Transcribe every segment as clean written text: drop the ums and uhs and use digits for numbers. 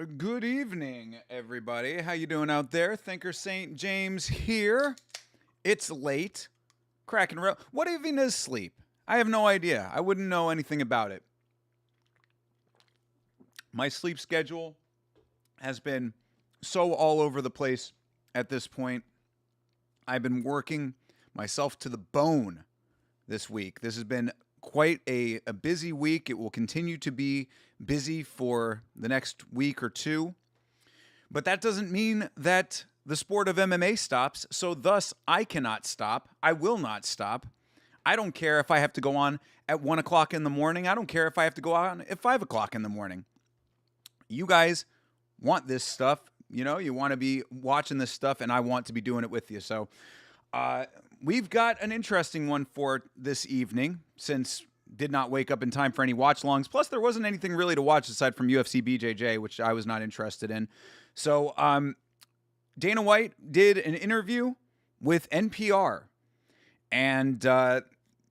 Good evening, everybody. How you doing out there? Thinker St. James here. It's late. Cracking real. What even is sleep? I have no idea. I wouldn't know anything about it. My sleep schedule has been so all over the place at this point. I've been working myself to the bone this week. This has been quite a busy week. It will continue to be busy for the next week or two. But that doesn't mean that the sport of MMA stops. So thus, I cannot stop. I will not stop. I don't care if I have to go on at 1 o'clock in the morning. I don't care if I have to go on at 5 o'clock in the morning. You guys want this stuff. You know, you want to be watching this stuff, and I want to be doing it with you. So we've got an interesting one for this evening, since did not wake up in time for any watch-alongs. Plus, there wasn't anything really to watch aside from UFC BJJ, which I was not interested in. So Dana White did an interview with NPR. And,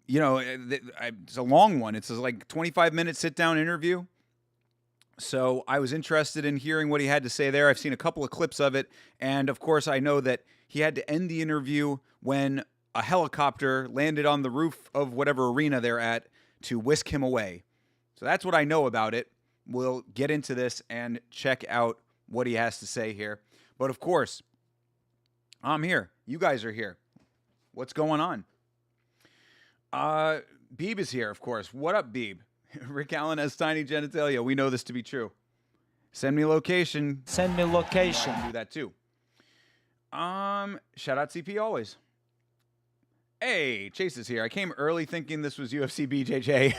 it's a long one. It's like 25-minute sit-down interview. So I was interested in hearing what he had to say there. I've seen a couple of clips of it. And, of course, I know that he had to end the interview when a helicopter landed on the roof of whatever arena they're at to whisk him away. So that's what I know about it. We'll get into this and check out what he has to say here. But, of course, I'm here. You guys are here. What's going on? Beeb is here, of course. What up, Beeb? Rick Allen has tiny genitalia. We know this to be true. Send me location. Send me location. Do that too. Shout out CP always. Hey, Chase is here. I came early thinking this was UFC BJJ.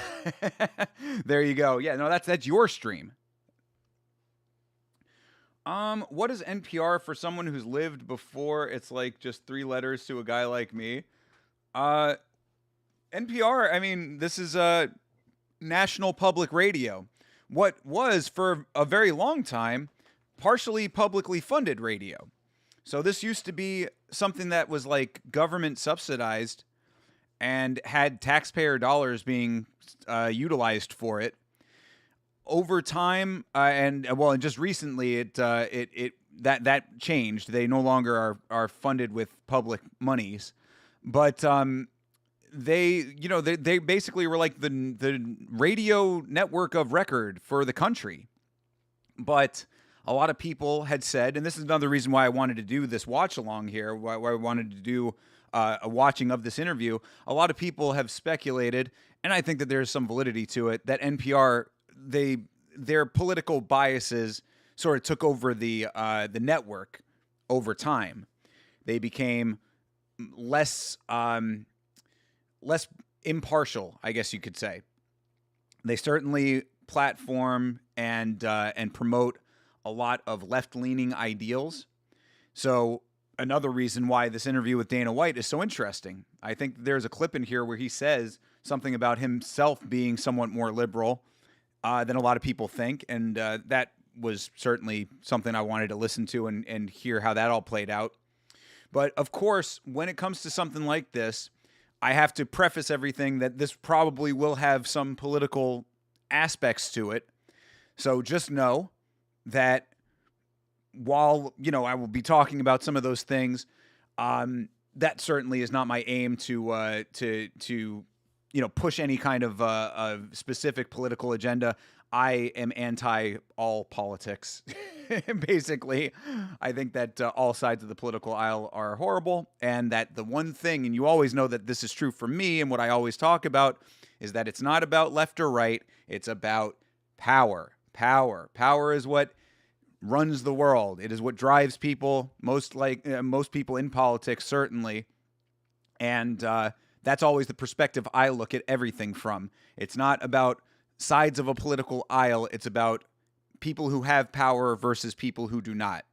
There you go. Yeah, no, that's your stream. What is NPR for someone who's lived before? It's like just 3 letters to a guy like me. NPR, I mean, this is National Public Radio. What was, for a very long time, partially publicly funded radio. So this used to be something that was like government subsidized and had taxpayer dollars being utilized for it. Over time, and just recently, that changed. They no longer are funded with public monies, but they basically were like the radio network of record for the country. But a lot of people had said, and this is another reason why I wanted to do this watch along here, why I wanted to do a watching of this interview. A lot of people have speculated, and I think that there's some validity to it, that NPR, their political biases sort of took over the network over time. They became less impartial, I guess you could say. They certainly platform and promote a lot of left-leaning ideals. So another reason why this interview with Dana White is so interesting. I think there's a clip in here where he says something about himself being somewhat more liberal than a lot of people think, and that was certainly something I wanted to listen to and hear how that all played out. But, of course, when it comes to something like this, I have to preface everything that this probably will have some political aspects to it. So just know that while, I will be talking about some of those things, that certainly is not my aim to push any kind of a specific political agenda. I am anti all politics. Basically, I think that all sides of the political aisle are horrible, and that the one thing, and you always know that this is true for me, and what I always talk about is that it's not about left or right. It's about power. Power is what runs the world. It is what drives people, most people in politics, certainly. And that's always the perspective I look at everything from. It's not about sides of a political aisle. It's about people who have power versus people who do not.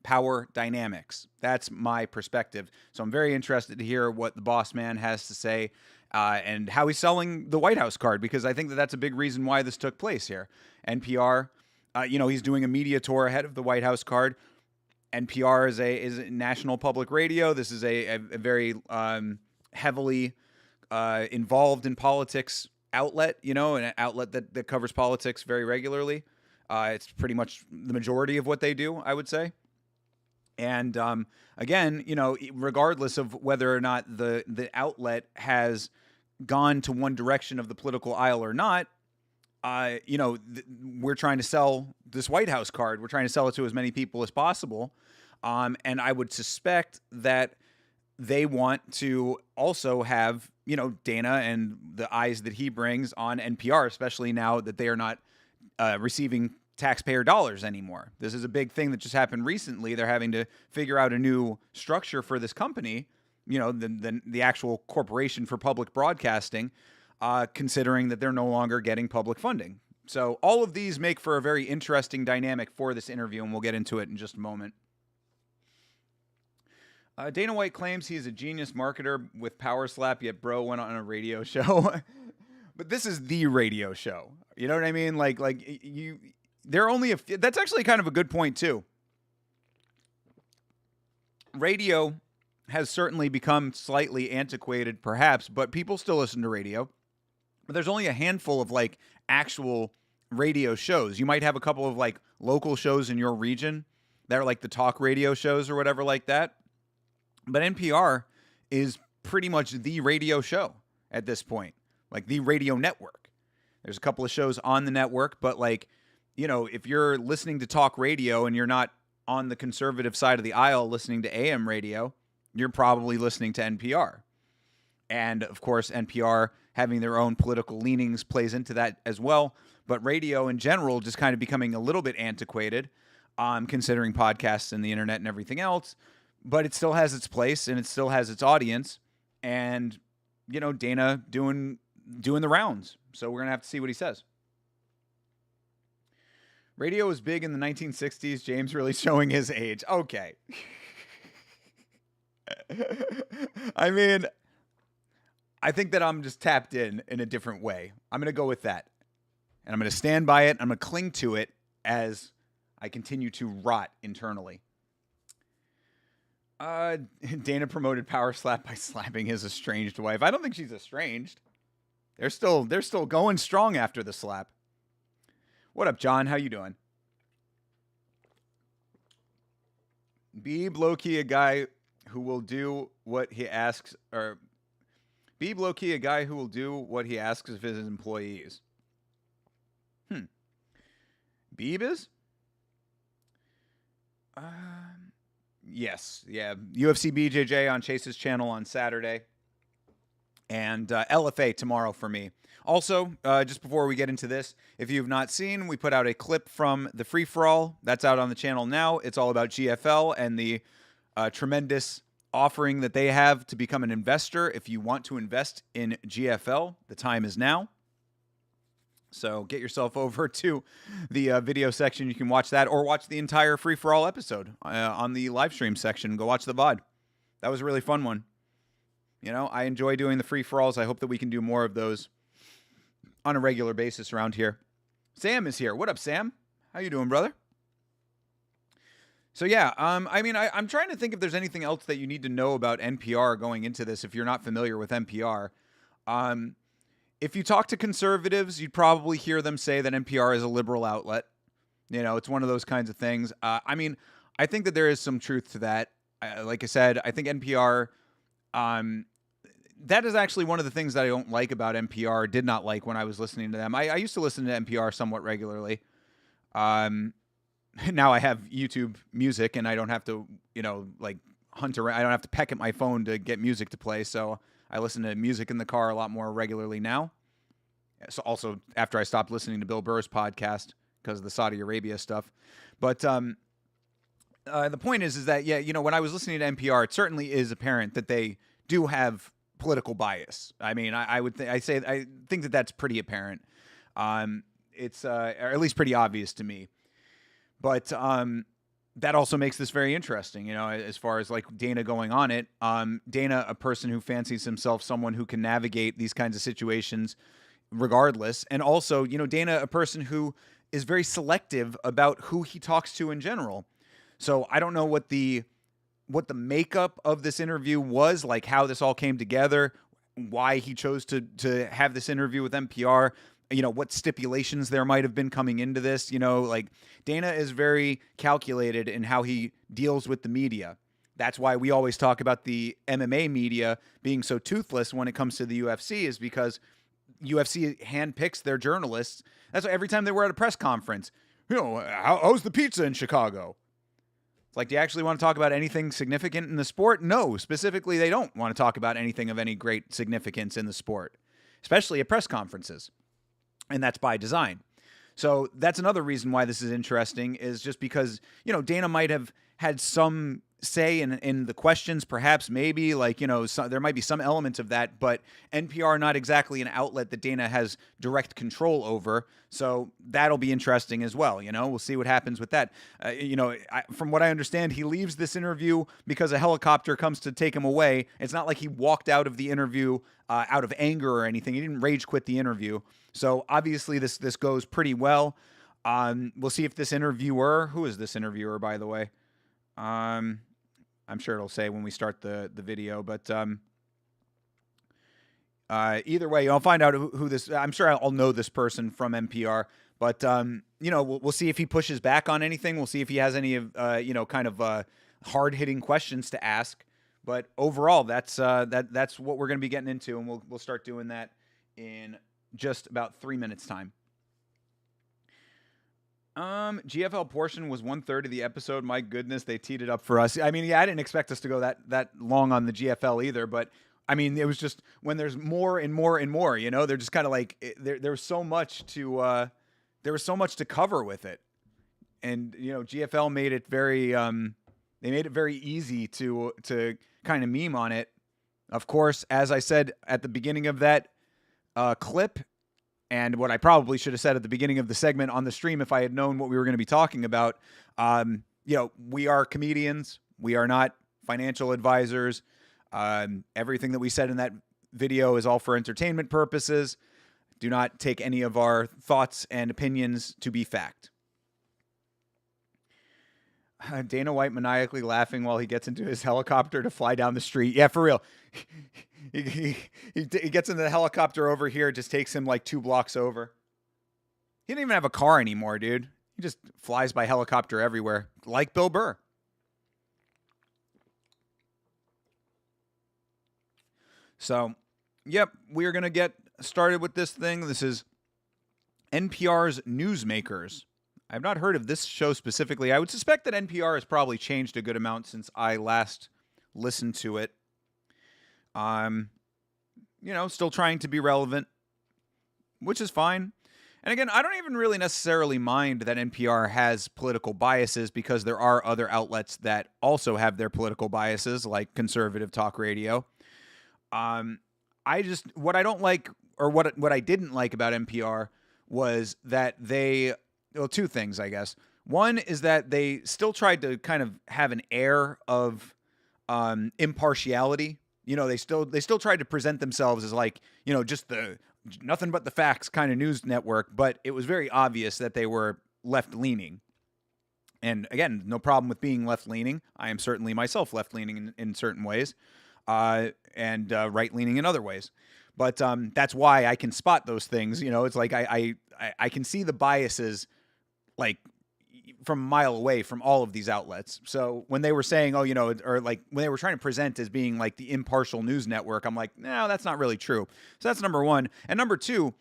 Power dynamics. That's my perspective. So I'm very interested to hear what the boss man has to say and how he's selling the White House card, because I think that that's a big reason why this took place here. NPR, he's doing a media tour ahead of the White House card. NPR is a national public radio. This is a very heavily involved in politics outlet, an outlet that covers politics very regularly. It's pretty much the majority of what they do, I would say. And again, regardless of whether or not the outlet has gone to one direction of the political aisle or not, we're trying to sell this White House card. We're trying to sell it to as many people as possible. And I would suspect that they want to also have, Dana and the eyes that he brings on NPR, especially now that they are not receiving taxpayer dollars anymore. This is a big thing that just happened recently. They're having to figure out a new structure for this company, the actual corporation for public broadcasting, considering that they're no longer getting public funding. So all of these make for a very interesting dynamic for this interview, and we'll get into it in just a moment. Dana White claims he's a genius marketer with Power Slap, yet bro went on a radio show. But this is the radio show. You know what I mean? There are only that's actually kind of a good point too. Radio has certainly become slightly antiquated, perhaps, but people still listen to radio. But there's only a handful of actual radio shows. You might have a couple of local shows in your region that are like the talk radio shows or whatever like that. But NPR is pretty much the radio show at this point, the radio network. There's a couple of shows on the network, but if you're listening to talk radio and you're not on the conservative side of the aisle listening to AM radio, you're probably listening to NPR. And of course, NPR having their own political leanings plays into that as well. But radio in general just kind of becoming a little bit antiquated, considering podcasts and the internet and everything else. But it still has its place and it still has its audience. And, Dana doing the rounds. So we're going to have to see what he says. Radio was big in the 1960s. James really showing his age. Okay. I mean, I think that I'm just tapped in a different way. I'm going to go with that. And I'm going to stand by it. I'm going to cling to it as I continue to rot internally. Dana promoted Power Slap by slapping his estranged wife. I don't think she's estranged. They're still going strong after the slap. What up, John? How you doing? Beeb low-key a guy who will do what he asks, or Beeb low-key a guy who will do what he asks of his employees. Beeb is? Yes. Yeah. UFC BJJ on Chase's channel on Saturday. And LFA tomorrow for me. Also, just before we get into this, if you've not seen, we put out a clip from the free-for-all. That's out on the channel now. It's all about GFL and the tremendous offering that they have to become an investor. If you want to invest in GFL, the time is now. So get yourself over to the video section. You can watch that or watch the entire free-for-all episode on the live stream section. Go watch the VOD. That was a really fun one. I enjoy doing the free-for-alls. I hope that we can do more of those on a regular basis around here. Sam is here. What up, Sam? How you doing, brother? So yeah, I'm trying to think if there's anything else that you need to know about NPR going into this if you're not familiar with NPR. If you talk to conservatives, you'd probably hear them say that NPR is a liberal outlet. It's one of those kinds of things. I think that there is some truth to that. Like I said, I think NPR... that is actually one of the things that I don't like about NPR, did not like when I was listening to them. I used to listen to NPR somewhat regularly. Now I have YouTube Music and I don't have to, hunt around. I don't have to peck at my phone to get music to play. So I listen to music in the car a lot more regularly now. So also after I stopped listening to Bill Burr's podcast because of the Saudi Arabia stuff. But the point is that, when I was listening to NPR, it certainly is apparent that they do have political bias. I mean, I think that that's pretty apparent. It's or at least pretty obvious to me. But that also makes this very interesting, as far as Dana going on it. Dana, a person who fancies himself someone who can navigate these kinds of situations regardless. And also, Dana, a person who is very selective about who he talks to in general. So I don't know what the makeup of this interview was, how this all came together, why he chose to have this interview with NPR. what stipulations there might have been coming into this. Like Dana is very calculated in how he deals with the media. That's why we always talk about the MMA media being so toothless when it comes to the UFC, is because UFC handpicks their journalists. That's why every time they were at a press conference, how's the pizza in Chicago? It's like, do you actually want to talk about anything significant in the sport? No, specifically, they don't want to talk about anything of any great significance in the sport, especially at press conferences. And that's by design. So that's another reason why this is interesting, is just because, Dana might have had some say in the questions, perhaps, maybe, like, there might be some element of that, but NPR not exactly an outlet that Dana has direct control over. So that'll be interesting as well. We'll see what happens with that. From what I understand, he leaves this interview because a helicopter comes to take him away. It's not like he walked out of the interview out of anger or anything. He didn't rage quit the interview. So obviously this goes pretty well. We'll see if this interviewer, who is this interviewer, by the way? I'm sure it'll say when we start the video, but either way, I'll find out who this. I'm sure I'll know this person from NPR, but we'll see if he pushes back on anything. We'll see if he has any of kind of hard hitting questions to ask. But overall, that's what we're going to be getting into, and we'll start doing that in just about 3 minutes time. GFL portion was 1/3 of the episode. My goodness, they teed it up for us. I mean, I didn't expect us to go that long on the GFL either, but I mean, it was just when there's more and more and more, they're just kind of like there was so much to cover with it, and GFL made it very they made it very easy to kind of meme on it. Of course, as I said at the beginning of that clip. And what I probably should have said at the beginning of the segment on the stream, if I had known what we were going to be talking about, we are comedians. We are not financial advisors. Everything that we said in that video is all for entertainment purposes. Do not take any of our thoughts and opinions to be fact. Dana White maniacally laughing while he gets into his helicopter to fly down the street. Yeah, for real. He gets in the helicopter over here. It just takes him like 2 blocks over. He didn't even have a car anymore, dude. He just flies by helicopter everywhere, like Bill Burr. So, yep, we are going to get started with this thing. This is NPR's Newsmakers. I've not heard of this show specifically. I would suspect that NPR has probably changed a good amount since I last listened to it. Still trying to be relevant, which is fine. And again, I don't even really necessarily mind that NPR has political biases, because there are other outlets that also have their political biases, like conservative talk radio. What I don't like, or what I didn't like about NPR was that two things, I guess. One is that they still tried to kind of have an air of impartiality. They still tried to present themselves as like, just the nothing but the facts kind of news network, but it was very obvious that they were left-leaning. And again, no problem with being left-leaning. I am certainly myself left-leaning in certain ways, and right-leaning in other ways. But that's why I can spot those things. It's like I can see the biases like from a mile away from all of these outlets. So when they were saying, or like when they were trying to present as being like the impartial news network, I'm like, no, that's not really true. So that's number one. And number two,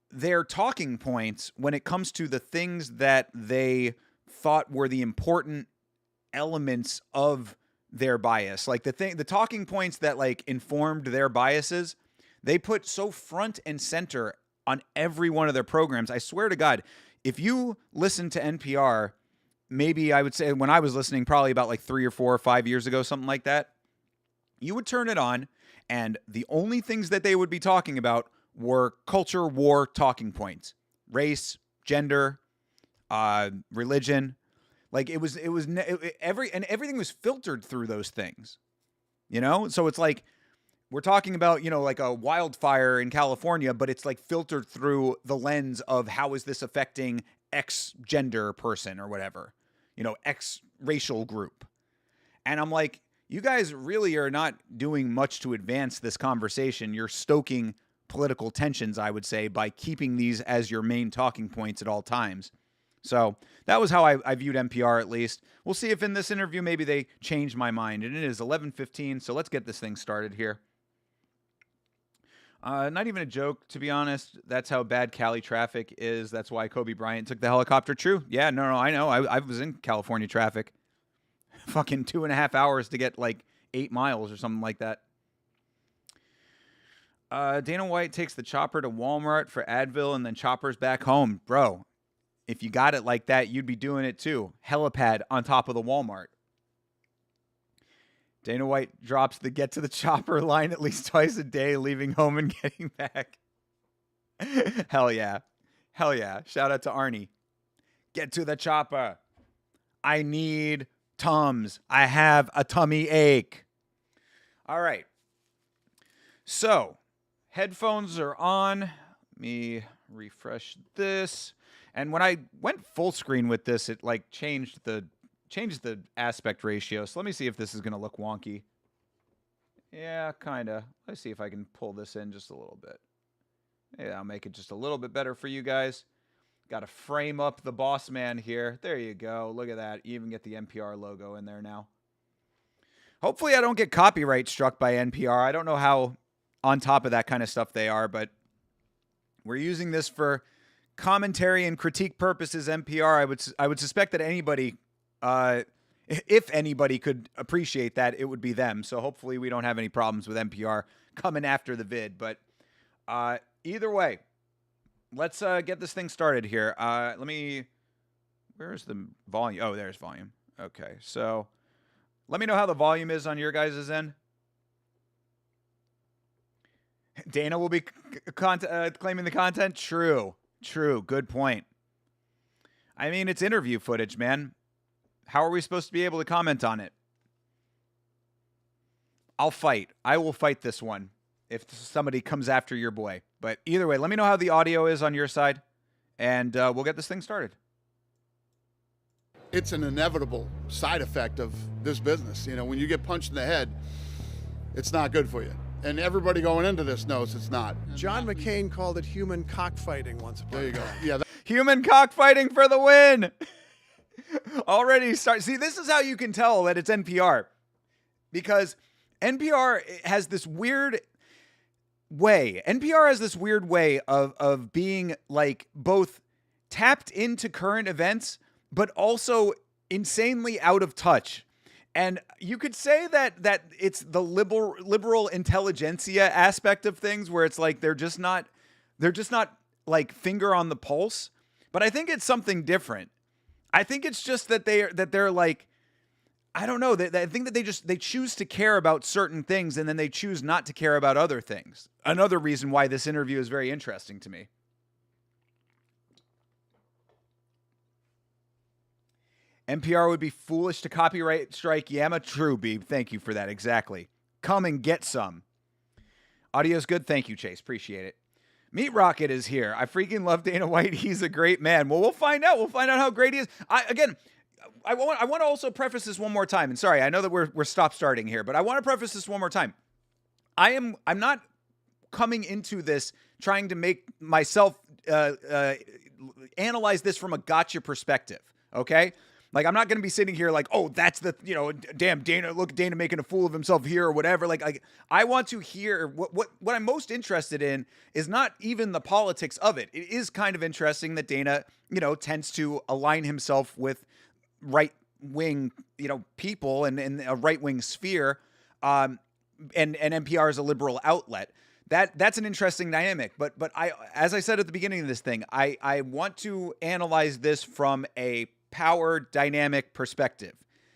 their talking points when it comes to the things that they thought were the important elements of their bias, like the talking points that like informed their biases, they put so front and center on every one of their programs. I swear to God, if you listen to NPR, maybe I would say when I was listening, probably about like 3 or 4 or 5 years ago, something like that, you would turn it on, and the only things that they would be talking about were culture war talking points, race, gender, religion. Like everything was filtered through those things, So it's like we're talking about, like a wildfire in California, but it's like filtered through the lens of how is this affecting X gender person or whatever, X racial group. And I'm like, you guys really are not doing much to advance this conversation. You're stoking political tensions, I would say, by keeping these as your main talking points at all times. So that was how I viewed NPR, at least. We'll see if in this interview maybe they change my mind. And it is 11:15, so let's get this thing started here. Not even a joke, to be honest. That's how bad Cali traffic is. That's why Kobe Bryant took the helicopter. True. Yeah, no, I know. I was in California traffic. Fucking 2.5 hours to get like 8 miles or something like that. Dana White takes the chopper to Walmart for Advil and then choppers back home. Bro, if you got it like that, you'd be doing it too. Helipad on top of the Walmart. Dana White drops the get to the chopper line at least twice a day, leaving home and getting back. Hell yeah. Hell yeah. Shout out to Arnie. Get to the chopper. I need Tums. I have a tummy ache. All right. So, headphones are on. Let me refresh this. And when I went full screen with this, it like changed the aspect ratio. So let me see if this is going to look wonky. Yeah, kind of. Let's see if I can pull this in just a little bit. Yeah, I'll make it just a little bit better for you guys. Got to frame up the boss man here. There you go. Look at that. You even get the NPR logo in there now. Hopefully I don't get copyright struck by NPR. I don't know how on top of that kind of stuff they are, but we're using this for commentary and critique purposes. NPR, I would suspect that anybody, if anybody could appreciate that, it would be them. So hopefully we don't have any problems with NPR coming after the vid. But either way, let's get this thing started here. Where's the volume? Oh, there's volume. Okay, so let me know how the volume is on your guys' end. Dana will be claiming the content. True. Good point. I mean, it's interview footage, man. How are we supposed to be able to comment on it? I'll fight. I will fight this one if somebody comes after your boy. But either way, let me know how the audio is on your side, and we'll get this thing started. It's an inevitable side effect of this business. You know, when you get punched in the head, it's not good for you. And everybody going into this knows it's not. John McCain called it human cockfighting once upon a time. There you go. Yeah. Human cockfighting for the win. Already start. See, this is how you can tell that it's NPR. Because NPR has this weird way. NPR has this weird way of being like both tapped into current events, but also insanely out of touch. And you could say that it's the liberal intelligentsia aspect of things, where it's like they're just not like finger on the pulse. But I think it's something different. I think it's just that they're like, I don't know. I think that they choose to care about certain things and then they choose not to care about other things. Another reason why this interview is very interesting to me. NPR would be foolish to copyright strike Yama. True, Beeb. Thank you for that. Exactly. Come and get some. Audio's good. Thank you, Chase. Appreciate it. Meat Rocket is here. I freaking love Dana White. He's a great man. Well, we'll find out. We'll find out how great he is. I want to also preface this one more time. And sorry, I know that we're stop-starting here, but I want to preface this one more time. I'm not coming into this trying to make myself analyze this from a gotcha perspective. Okay. Like, I'm not going to be sitting here like, oh, that's the, damn Dana, look, Dana making a fool of himself here or whatever. Like I want to hear what I'm most interested in is not even the politics of it. It is kind of interesting that Dana, tends to align himself with right-wing, people and a right-wing sphere. And NPR is a liberal outlet. That's an interesting dynamic. But as I said at the beginning of this thing, I want to analyze this from a power dynamic perspective.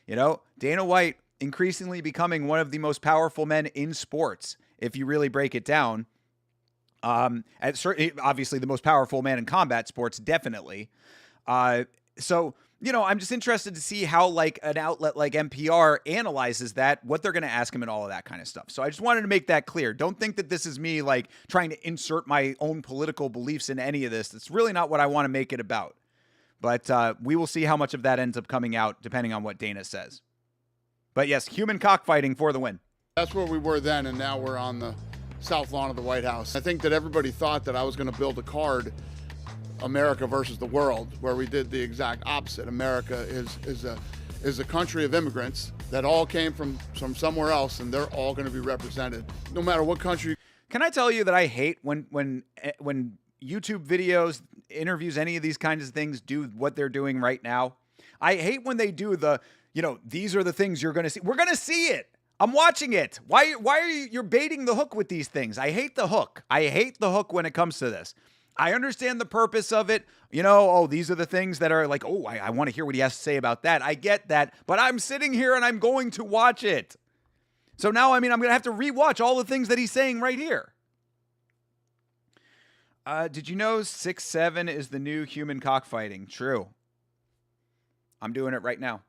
Dana White increasingly becoming one of the most powerful men in sports, if you really break it down. Obviously the most powerful man in combat sports, definitely. So, I'm just interested to see how like an outlet like NPR analyzes that, what they're going to ask him and all of that kind of stuff. So I just wanted to make that clear. Don't think that this is me like trying to insert my own political beliefs in any of this. That's really not what I want to make it about. But we will see how much of that ends up coming out depending on what Dana says. But yes, human cockfighting for the win. That's where we were then, and now we're on the south lawn of the White House. I think that everybody thought that I was going to build a card, America versus the world, where we did the exact opposite. America is a country of immigrants that all came from somewhere else, and they're all going to be represented, no matter what country. Can I tell you that I hate when YouTube videos, interviews, any of these kinds of things do what they're doing right now? I hate when they do these are the things you're going to see. We're going to see it. I'm watching it. Why are you're baiting the hook with these things? I hate the hook. I hate the hook when it comes to this. I understand the purpose of it. These are the things that are like, I want to hear what he has to say about that. I get that, but I'm sitting here and I'm going to watch it. So now, I'm going to have to rewatch all the things that he's saying right here. Did you know 6'7" is the new human cockfighting? True. I'm doing it right now.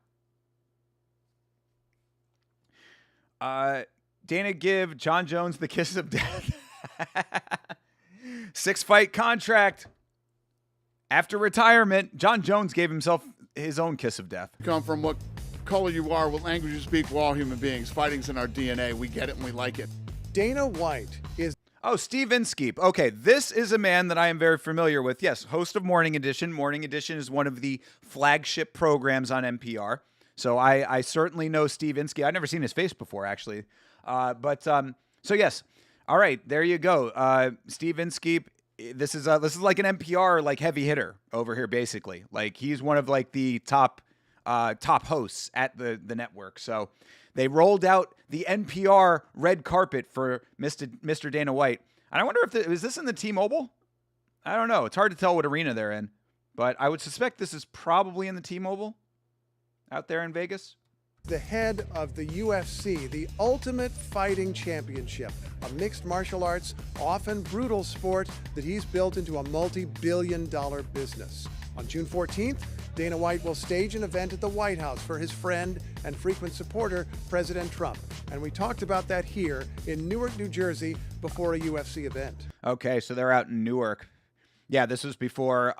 Dana give John Jones the kiss of death. 6-fight contract. After retirement, John Jones gave himself his own kiss of death. Come from what color you are, what language you speak, we're all human beings. Fighting's in our DNA. We get it and we like it. Dana White is... Oh, Steve Inskeep. Okay, this is a man that I am very familiar with. Yes, host of Morning Edition. Morning Edition is one of the flagship programs on NPR. So I certainly know Steve Inskeep. I've never seen his face before, actually. So yes. All right, there you go. Steve Inskeep. This is like an NPR like heavy hitter over here, basically. Like he's one of like the top hosts at the network. So they rolled out the NPR red carpet for Mr. Dana White. And I wonder is this in the T-Mobile? I don't know. It's hard to tell what arena they're in, but I would suspect this is probably in the T-Mobile out there in Vegas. the head of the UFC, the Ultimate Fighting Championship, a mixed martial arts, often brutal sport that he's built into a multi-billion-dollar business. On June 14th, Dana White will stage an event at the White House for his friend and frequent supporter, President Trump. And we talked about that here in Newark, New Jersey, before a UFC event. Okay, so they're out in Newark. Yeah, this was before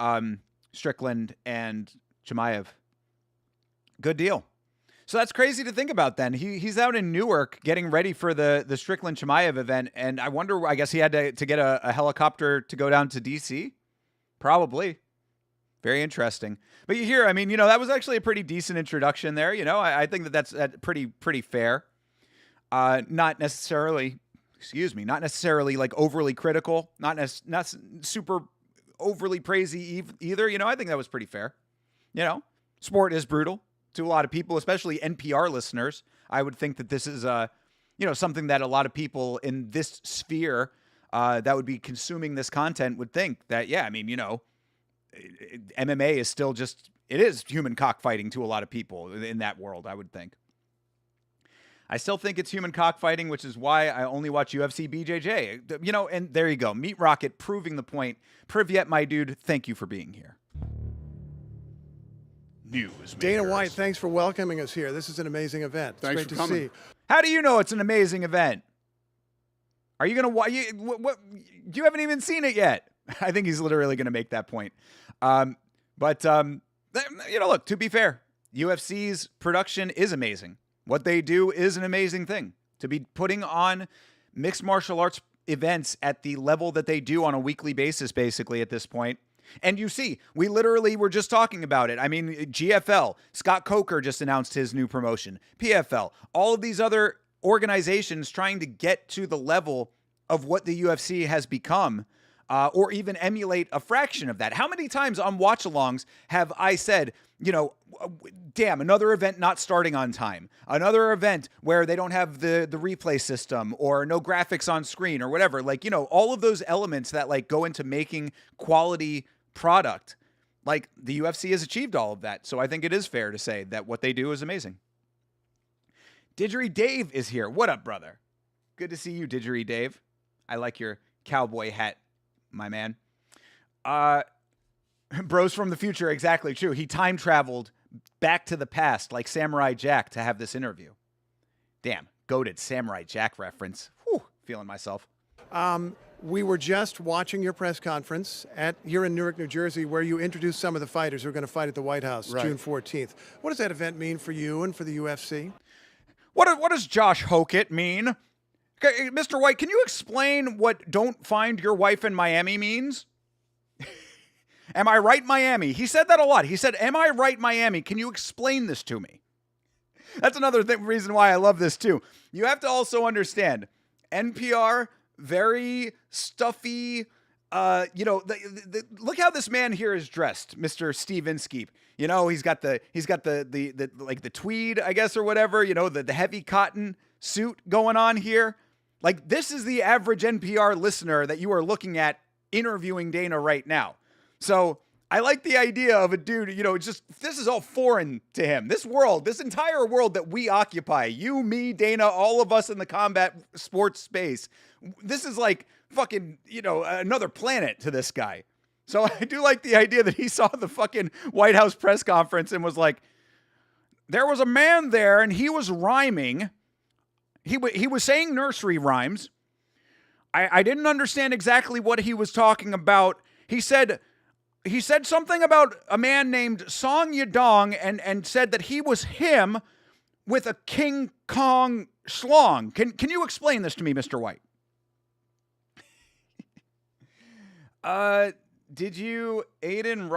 Strickland and Chimaev. Good deal. So that's crazy to think about then. He's out in Newark getting ready for the Strickland Chimaev event, and I wonder, I guess he had to get a helicopter to go down to D.C.? Probably. Very interesting. But you hear, I mean, that was actually a pretty decent introduction there. I think that's pretty fair. Not necessarily like overly critical, not super overly praisey either. I think that was pretty fair. Sport is brutal to a lot of people, especially NPR listeners. I would think that this is something that a lot of people in this sphere that would be consuming this content would think that, yeah, I mean, MMA is still it is human cockfighting to a lot of people in that world, I would think. I still think it's human cockfighting, which is why I only watch UFC BJJ. And there you go. Meat Rocket proving the point. Privyet, my dude, thank you for being here. Dana White, thanks for welcoming us here. This is an amazing event. Thanks it's for great to coming. see. How do you know it's an amazing event? Are you going to watch? What? You haven't even seen it yet. I think he's literally going to make that point. Look, to be fair, UFC's production is amazing. What they do is an amazing thing. To be putting on mixed martial arts events at the level that they do on a weekly basis, basically, at this point. And you see, we literally were just talking about it. I mean, GFL, Scott Coker just announced his new promotion. PFL, all of these other organizations trying to get to the level of what the UFC has become, or even emulate a fraction of that. How many times on watch-alongs have I said, damn, another event not starting on time, another event where they don't have the replay system or no graphics on screen or whatever, all of those elements that go into making quality product, the UFC has achieved all of that. So I think it is fair to say that what they do is amazing. Didgeridoo Dave is here. What up, brother? Good to see you, Didgeridoo Dave. I like your cowboy hat, my man. Bros from the future, exactly true. He time traveled back to the past like Samurai Jack to have this interview. Damn, goated Samurai Jack reference. Whew, feeling myself. We were just watching your press conference here in Newark, New Jersey, where you introduced some of the fighters who are going to fight at the White House June 14th. What does that event mean for you and for the UFC? What does Josh Hokett mean? Okay, Mr. White, can you explain what "don't find your wife in Miami" means? Am I right, Miami? He said that a lot. He said, am I right, Miami? Can you explain this to me? That's another reason why I love this, too. You have to also understand, NPR, very stuffy. Look how this man here is dressed, Mr. Steve Inskeep. You know, he's got the like the tweed, I guess, or whatever, you know, the heavy cotton suit going on here. Like, this is the average NPR listener that you are looking at interviewing Dana right now. So I like the idea of a dude, you know, this is all foreign to him. This world, this entire world that we occupy, you, me, Dana, all of us in the combat sports space, this is like fucking, you know, another planet to this guy. So I do like the idea that he saw the fucking White House press conference and was like, there was a man there and he was rhyming. He was saying nursery rhymes. I didn't understand exactly what he was talking about. He said something about a man named Song Yadong and said that he was him with a King Kong schlong. Can you explain this to me, Mr. White? Did you Aiden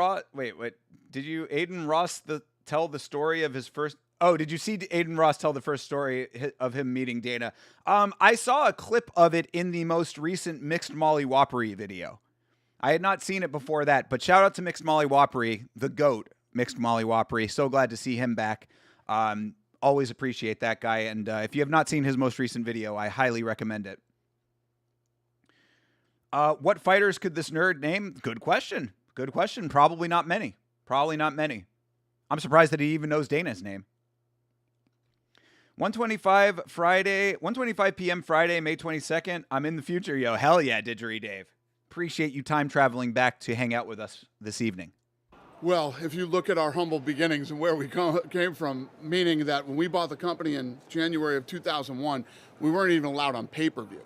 Ross tell the story of his first? Oh, did you see Aiden Ross tell the first story of him meeting Dana? I saw a clip of it in the most recent Mixed Molly Whoppery video. I had not seen it before that, but shout out to Mixed Molly Whoppery, the GOAT, Mixed Molly Whoppery. So glad to see him back. Always appreciate that guy. And if you have not seen his most recent video, I highly recommend it. What fighters could this nerd name? Good question. Good question. Probably not many. I'm surprised that he even knows Dana's name. 1:25 p.m. Friday, May 22nd. I'm in the future, yo. Hell yeah, Didgeridoo Dave. Appreciate you time traveling back to hang out with us this evening. Well, if you look at our humble beginnings and where we came from, meaning that when we bought the company in January of 2001, we weren't even allowed on pay-per-view.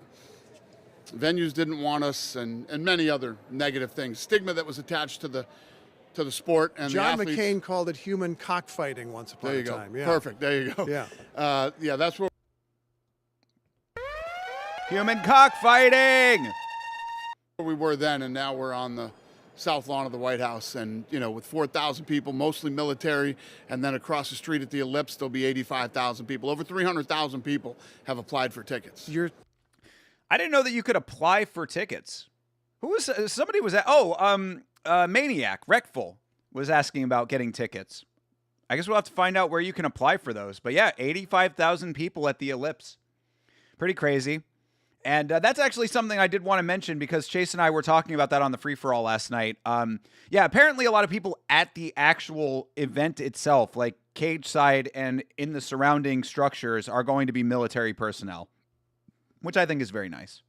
Venues didn't want us, and many other negative things. Stigma that was attached to the sport and John the athletes. McCain called it human cockfighting once upon a time. Yeah. Perfect. There you go. Yeah. That's where Human cockfighting. we were then, and now we're on the south lawn of the White House, and you know, with 4,000 people, mostly military, and then across the street at the Ellipse, there'll be 85,000 people. Over 300,000 people have applied for tickets. I didn't know that you could apply for tickets. Somebody was at, Maniac, Wreckful, was asking about getting tickets. I guess we'll have to find out where you can apply for those. But yeah, 85,000 people at the Ellipse. Pretty crazy. And that's actually something I did want to mention because Chase and I were talking about that on the free-for-all last night. Apparently a lot of people at the actual event itself, like cage side and in the surrounding structures, are going to be military personnel, which I think is very nice.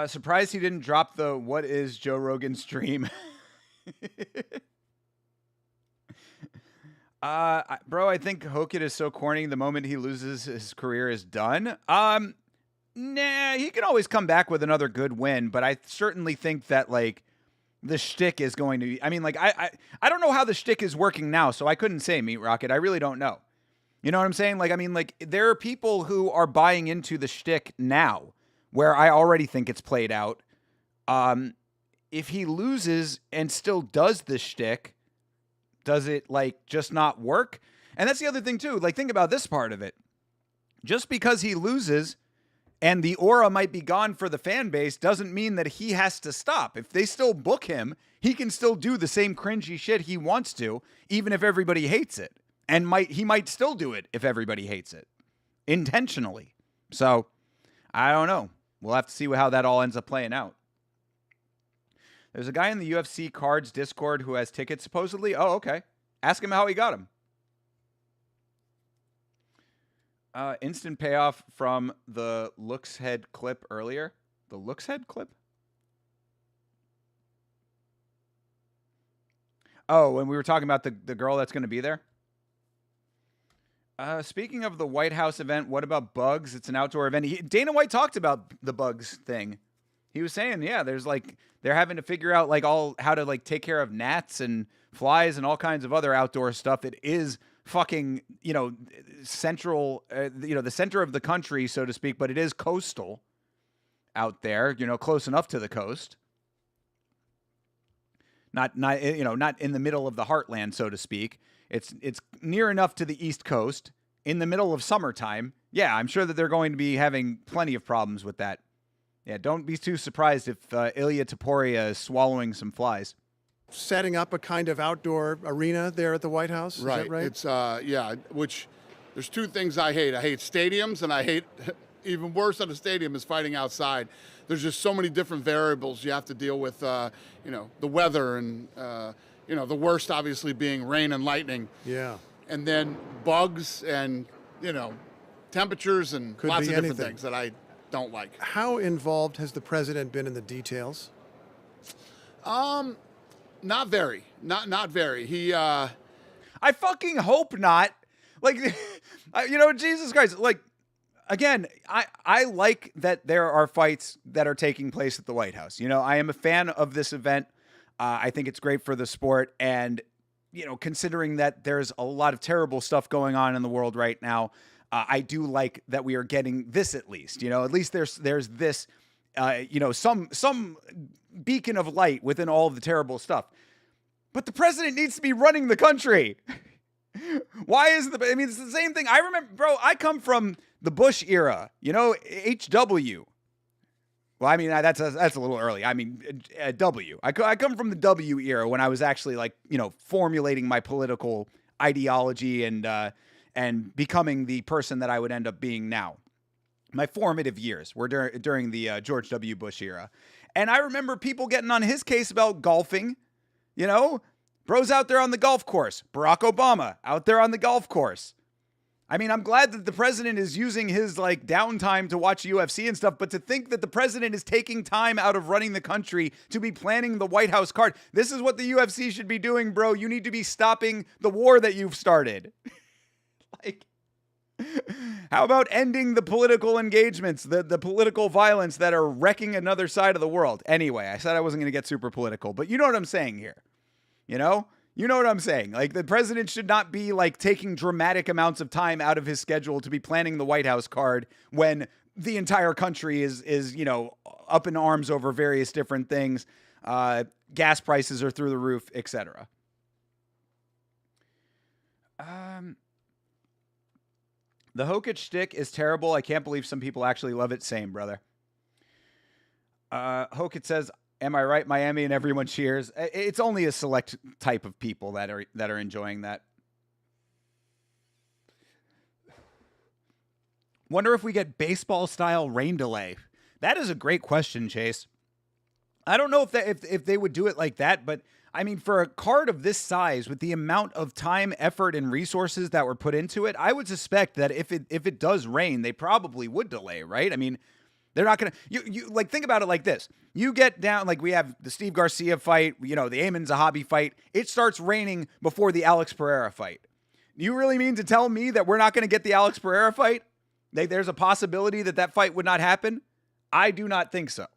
Surprised he didn't drop the "What is Joe Rogan's dream?" Bro, I think Hokit is so corny. The moment he loses, his career is done. Nah, he can always come back with another good win, but I certainly think that like the shtick is going to be. I mean, like I don't know how the shtick is working now, so I couldn't say, Meat Rocket. I really don't know. You know what I'm saying? Like, I mean, like there are people who are buying into the shtick now, where I already think it's played out. If he loses and still does the shtick, does it like just not work? And that's the other thing too. Like, think about this part of it. Just because he loses and the aura might be gone for the fan base doesn't mean that he has to stop. If they still book him, he can still do the same cringy shit he wants to, even if everybody hates it. And he might still do it if everybody hates it intentionally. So I don't know. We'll have to see how that all ends up playing out. There's a guy in the UFC cards Discord who has tickets, supposedly. Oh, okay. Ask him how he got them. Instant payoff from the Looks Head clip earlier. The Looks Head clip? Oh, when we were talking about the girl that's going to be there? Speaking of the White House event, what about bugs? It's an outdoor event. Dana White talked about the bugs thing. He was saying, yeah, there's like, they're having to figure out like how to like take care of gnats and flies and all kinds of other outdoor stuff. It is fucking, central, the center of the country, so to speak, but it is coastal out there, close enough to the coast. Not in the middle of the heartland, so to speak. It's near enough to the East Coast in the middle of summertime. Yeah, I'm sure that they're going to be having plenty of problems with that. Yeah, don't be too surprised if Ilya Taporia is swallowing some flies. Setting up a kind of outdoor arena there at the White House, Right. Is that right? It's, which there's two things I hate. I hate stadiums, and I hate, even worse than a stadium is fighting outside. There's just so many different variables you have to deal with, the weather and, the worst obviously being rain and lightning. Yeah. And then bugs and, temperatures and Could lots be of different anything. things that I don't like. How involved has the president been in the details? Not very. Not very. He, I fucking hope not. Like, Jesus Christ. Like, again, I like that there are fights that are taking place at the White House. I am a fan of this event. I think it's great for the sport. And, considering that there's a lot of terrible stuff going on in the world right now, I do like that we are getting this at least. At least there's this, some beacon of light within all of the terrible stuff. But the president needs to be running the country. Why is it's the same thing. I remember, bro, I come from the Bush era, HW. Well, that's a little early. W. I come from the W era when I was actually formulating my political ideology and becoming the person that I would end up being now. My formative years were during the George W. Bush era. And I remember people getting on his case about golfing, bro's out there on the golf course. Barack Obama out there on the golf course. I'm glad that the president is using his downtime to watch UFC and stuff, but to think that the president is taking time out of running the country to be planning the White House card. This is what the UFC should be doing, bro. You need to be stopping the war that you've started. How about ending the political engagements, the political violence that are wrecking another side of the world? Anyway, I said I wasn't going to get super political, but you know what I'm saying here. You know what I'm saying? The president should not be taking dramatic amounts of time out of his schedule to be planning the White House card when the entire country is up in arms over various different things. Gas prices are through the roof, etc. The Jokic shtick is terrible. I can't believe some people actually love it. Same, brother. Jokic says, am I right, Miami? And everyone cheers. It's only a select type of people that are enjoying that. Wonder if we get baseball-style rain delay. That is a great question, Chase. I don't know if they would do it like that, but for a card of this size, with the amount of time, effort, and resources that were put into it, I would suspect that if it does rain, they probably would delay, right? They're not going to, you think about it like this. You get down, we have the Steve Garcia fight, the Amin Zahabi fight. It starts raining before the Alex Pereira fight. You really mean to tell me that we're not going to get the Alex Pereira fight? There's a possibility that fight would not happen? I do not think so.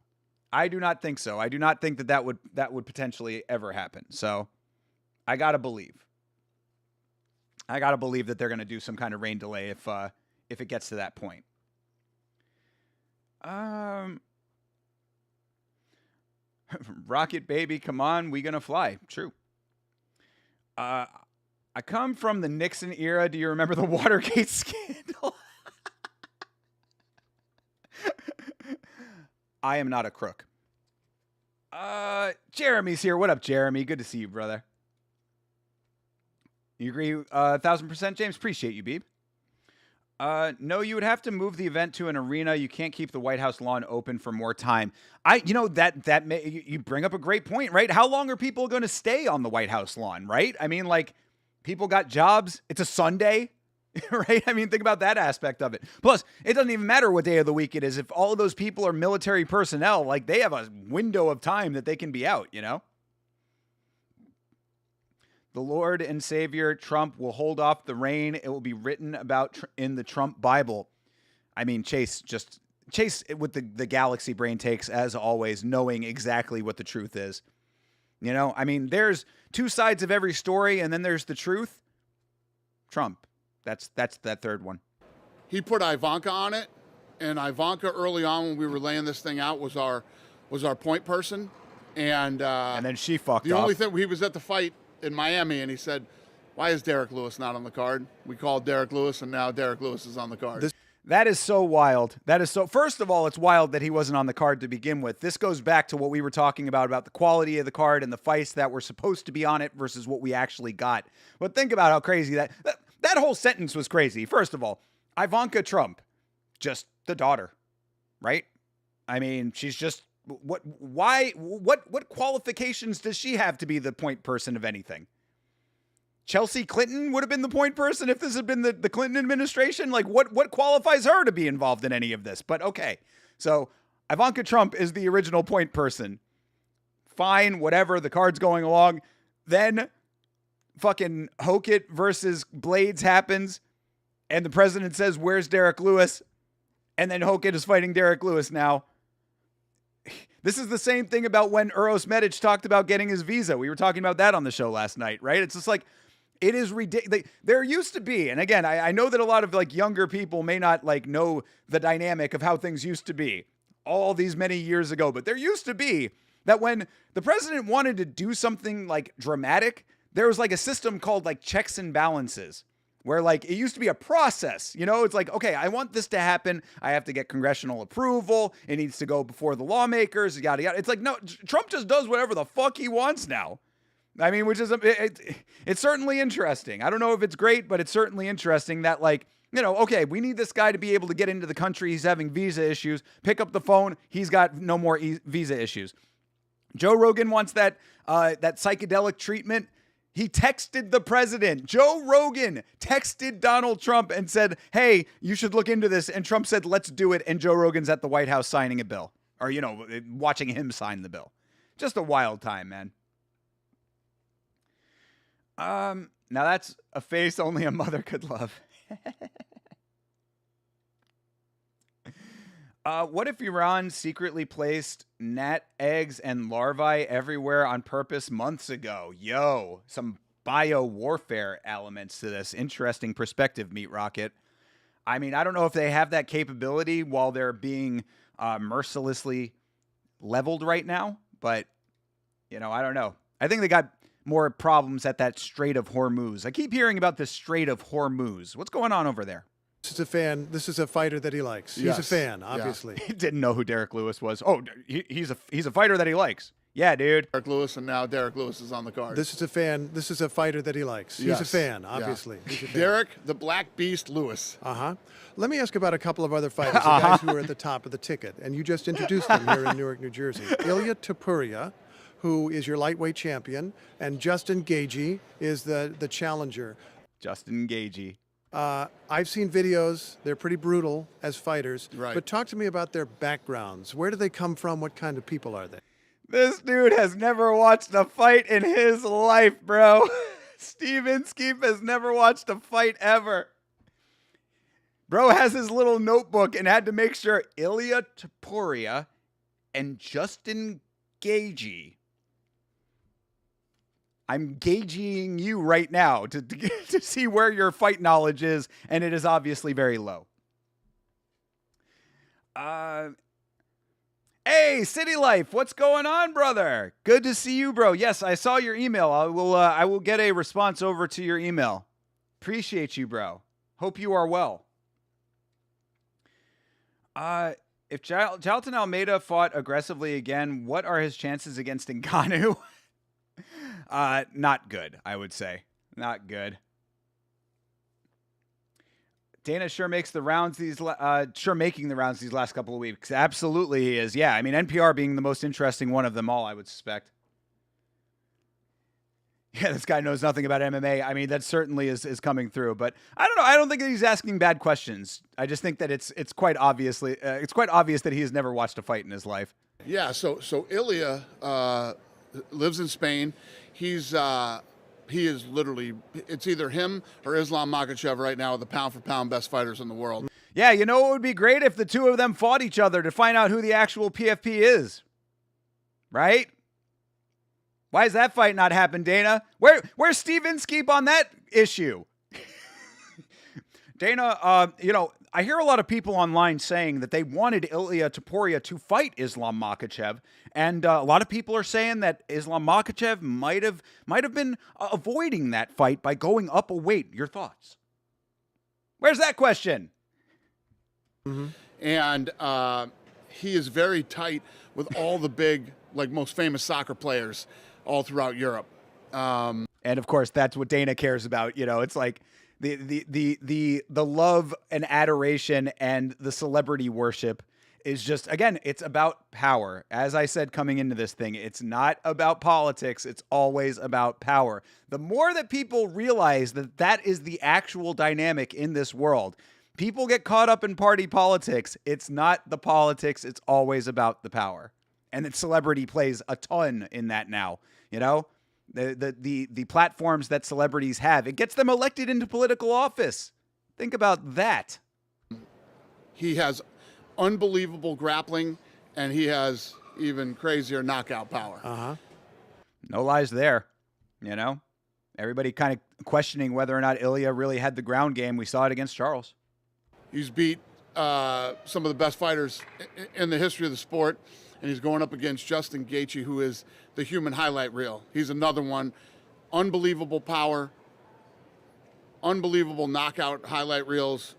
I do not think that would potentially ever happen. So I got to believe that they're going to do some kind of rain delay if it gets to that point. Rocket baby, come on, we gonna fly. True. I come from the Nixon era. Do you remember the Watergate scandal? I am not a crook. Jeremy's here. What up, Jeremy? Good to see you, brother. You agree 1,000%, James? Appreciate you, Beeb. No, you would have to move the event to an arena. You can't keep the White House lawn open for more time. You bring up a great point, right? How long are people going to stay on the White House lawn, right? People got jobs. It's a Sunday, right? Think about that aspect of it. Plus, it doesn't even matter what day of the week it is. If all of those people are military personnel, they have a window of time that they can be out, The Lord and Savior Trump will hold off the rain. It will be written about in the Trump Bible. Chase with the galaxy brain takes, as always, knowing exactly what the truth is. There's two sides of every story, and then there's the truth. Trump. That's that third one. He put Ivanka on it, and Ivanka early on when we were laying this thing out was our point person, and then she fucked the off. only thing, he was at the fight in Miami, and he said, "Why is Derek Lewis not on the card?" We called Derek Lewis, and now Derek Lewis is on the card. That is so wild. That is so. First of all, it's wild that he wasn't on the card to begin with. This goes back to what we were talking about the quality of the card and the fights that were supposed to be on it versus what we actually got. But think about how crazy that whole sentence was crazy. First of all, Ivanka Trump, just the daughter, right? I mean, she's just what qualifications does she have to be the point person of anything? Chelsea Clinton would have been the point person if this had been the Clinton administration. Like, what qualifies her to be involved in any of this? But okay, so Ivanka Trump is the original point person. Fine, whatever, the card's going along. Then fucking Hokit versus Blades happens, and the president says, "Where's Derek Lewis?" And then Hokit is fighting Derek Lewis now. This is the same thing about when Uros Medic talked about getting his visa. We were talking about that on the show last night, right? It's just like, it is ridiculous. There used to be, and again, I know that a lot of like younger people may not like know the dynamic of how things used to be all these many years ago, but there used to be that when the president wanted to do something like dramatic, there was like a system called like checks and balances, where like it used to be a process. You know, it's like, okay, I want this to happen. I have to get congressional approval. It needs to go before the lawmakers, yada, yada. It's like, no, Trump just does whatever the fuck he wants now. I mean, which is, it's certainly interesting. I don't know if it's great, but it's certainly interesting that, like, you know, okay, we need this guy to be able to get into the country. He's having visa issues. Pick up the phone. He's got no more visa issues. Joe Rogan wants that psychedelic treatment. He texted the president. Joe Rogan texted Donald Trump and said, "Hey, you should look into this." And Trump said, "Let's do it." And Joe Rogan's at the White House signing a bill, or, you know, watching him sign the bill. Just a wild time, man. Now that's a face only a mother could love. What if Iran secretly placed gnat eggs and larvae everywhere on purpose months ago? Yo, some bio-warfare elements to this. Interesting perspective, Meat Rocket. I mean, I don't know if they have that capability while they're being mercilessly leveled right now, but, you know, I don't know. I think they got more problems at that Strait of Hormuz. I keep hearing about the Strait of Hormuz. What's going on over there? This is a fan. This is a fighter that he likes. Yes. He's a fan, obviously. He didn't know who Derek Lewis was. Oh, he's a fighter that he likes. Yeah, dude. Derek Lewis, and now Derek Lewis is on the card. This is a fan. This is a fighter that he likes. Yes. He's a fan, obviously. Yeah. He's a fan. Derek, the Black Beast Lewis. Uh-huh. Let me ask about a couple of other fighters, the guys who are at the top of the ticket, and you just introduced them here in Newark, New Jersey. Ilya Topuria, who is your lightweight champion, and Justin Gaethje is the challenger. Justin Gaethje. I've seen videos. They're pretty brutal as fighters. Right. But talk to me about their backgrounds. Where do they come from? What kind of people are they? This dude has never watched a fight in his life, bro. Steve Inskeep has never watched a fight ever. Bro has his little notebook and had to make sure Ilya Topuria and Justin Gaethje. I'm gauging you right now to see where your fight knowledge is, and it is obviously very low. Hey, City Life, what's going on, brother? Good to see you, bro. Yes, I saw your email. I will get a response over to your email. Appreciate you, bro. Hope you are well. If Jailton Almeida fought aggressively again, what are his chances against Ngannou? Not good, I would say. Not good. Dana sure makes the rounds making the rounds these last couple of weeks. Absolutely he is. Yeah, I mean, NPR being the most interesting one of them all, I would suspect. Yeah, this guy knows nothing about MMA. I mean, that certainly is coming through. But I don't know. I don't think that he's asking bad questions. I just think that it's quite obvious that he has never watched a fight in his life. Yeah, so Ilya lives in Spain. He is literally, it's either him or Islam Makhachev right now, the pound-for-pound best fighters in the world. Yeah, you know what would be great if the two of them fought each other to find out who the actual PFP is. Right? Why has that fight not happened, Dana? Where's Steve Inskeep on that issue? Dana, I hear a lot of people online saying that they wanted Ilya Topuria to fight Islam Makhachev, and a lot of people are saying that Islam Makhachev might have been avoiding that fight by going up a weight. Your thoughts? Where's that question? Mm-hmm. And he is very tight with all the big, like most famous soccer players all throughout Europe. And of course, that's what Dana cares about. It's like the love and adoration and the celebrity worship is just, again, it's about power. As I said coming into this thing, it's not about politics. It's always about power. The more that people realize that that is the actual dynamic in this world, people get caught up in party politics. It's not the politics. It's always about the power. And that celebrity plays a ton in that now, The platforms that celebrities have, it gets them elected into political office. Think about that. He has unbelievable grappling, and he has even crazier knockout power. Uh-huh. No lies there, Everybody kind of questioning whether or not Ilya really had the ground game. We saw it against Charles. He's beat some of the best fighters in the history of the sport, and he's going up against Justin Gaethje, who is the human highlight reel. He's another one. Unbelievable power, unbelievable knockout highlight reels,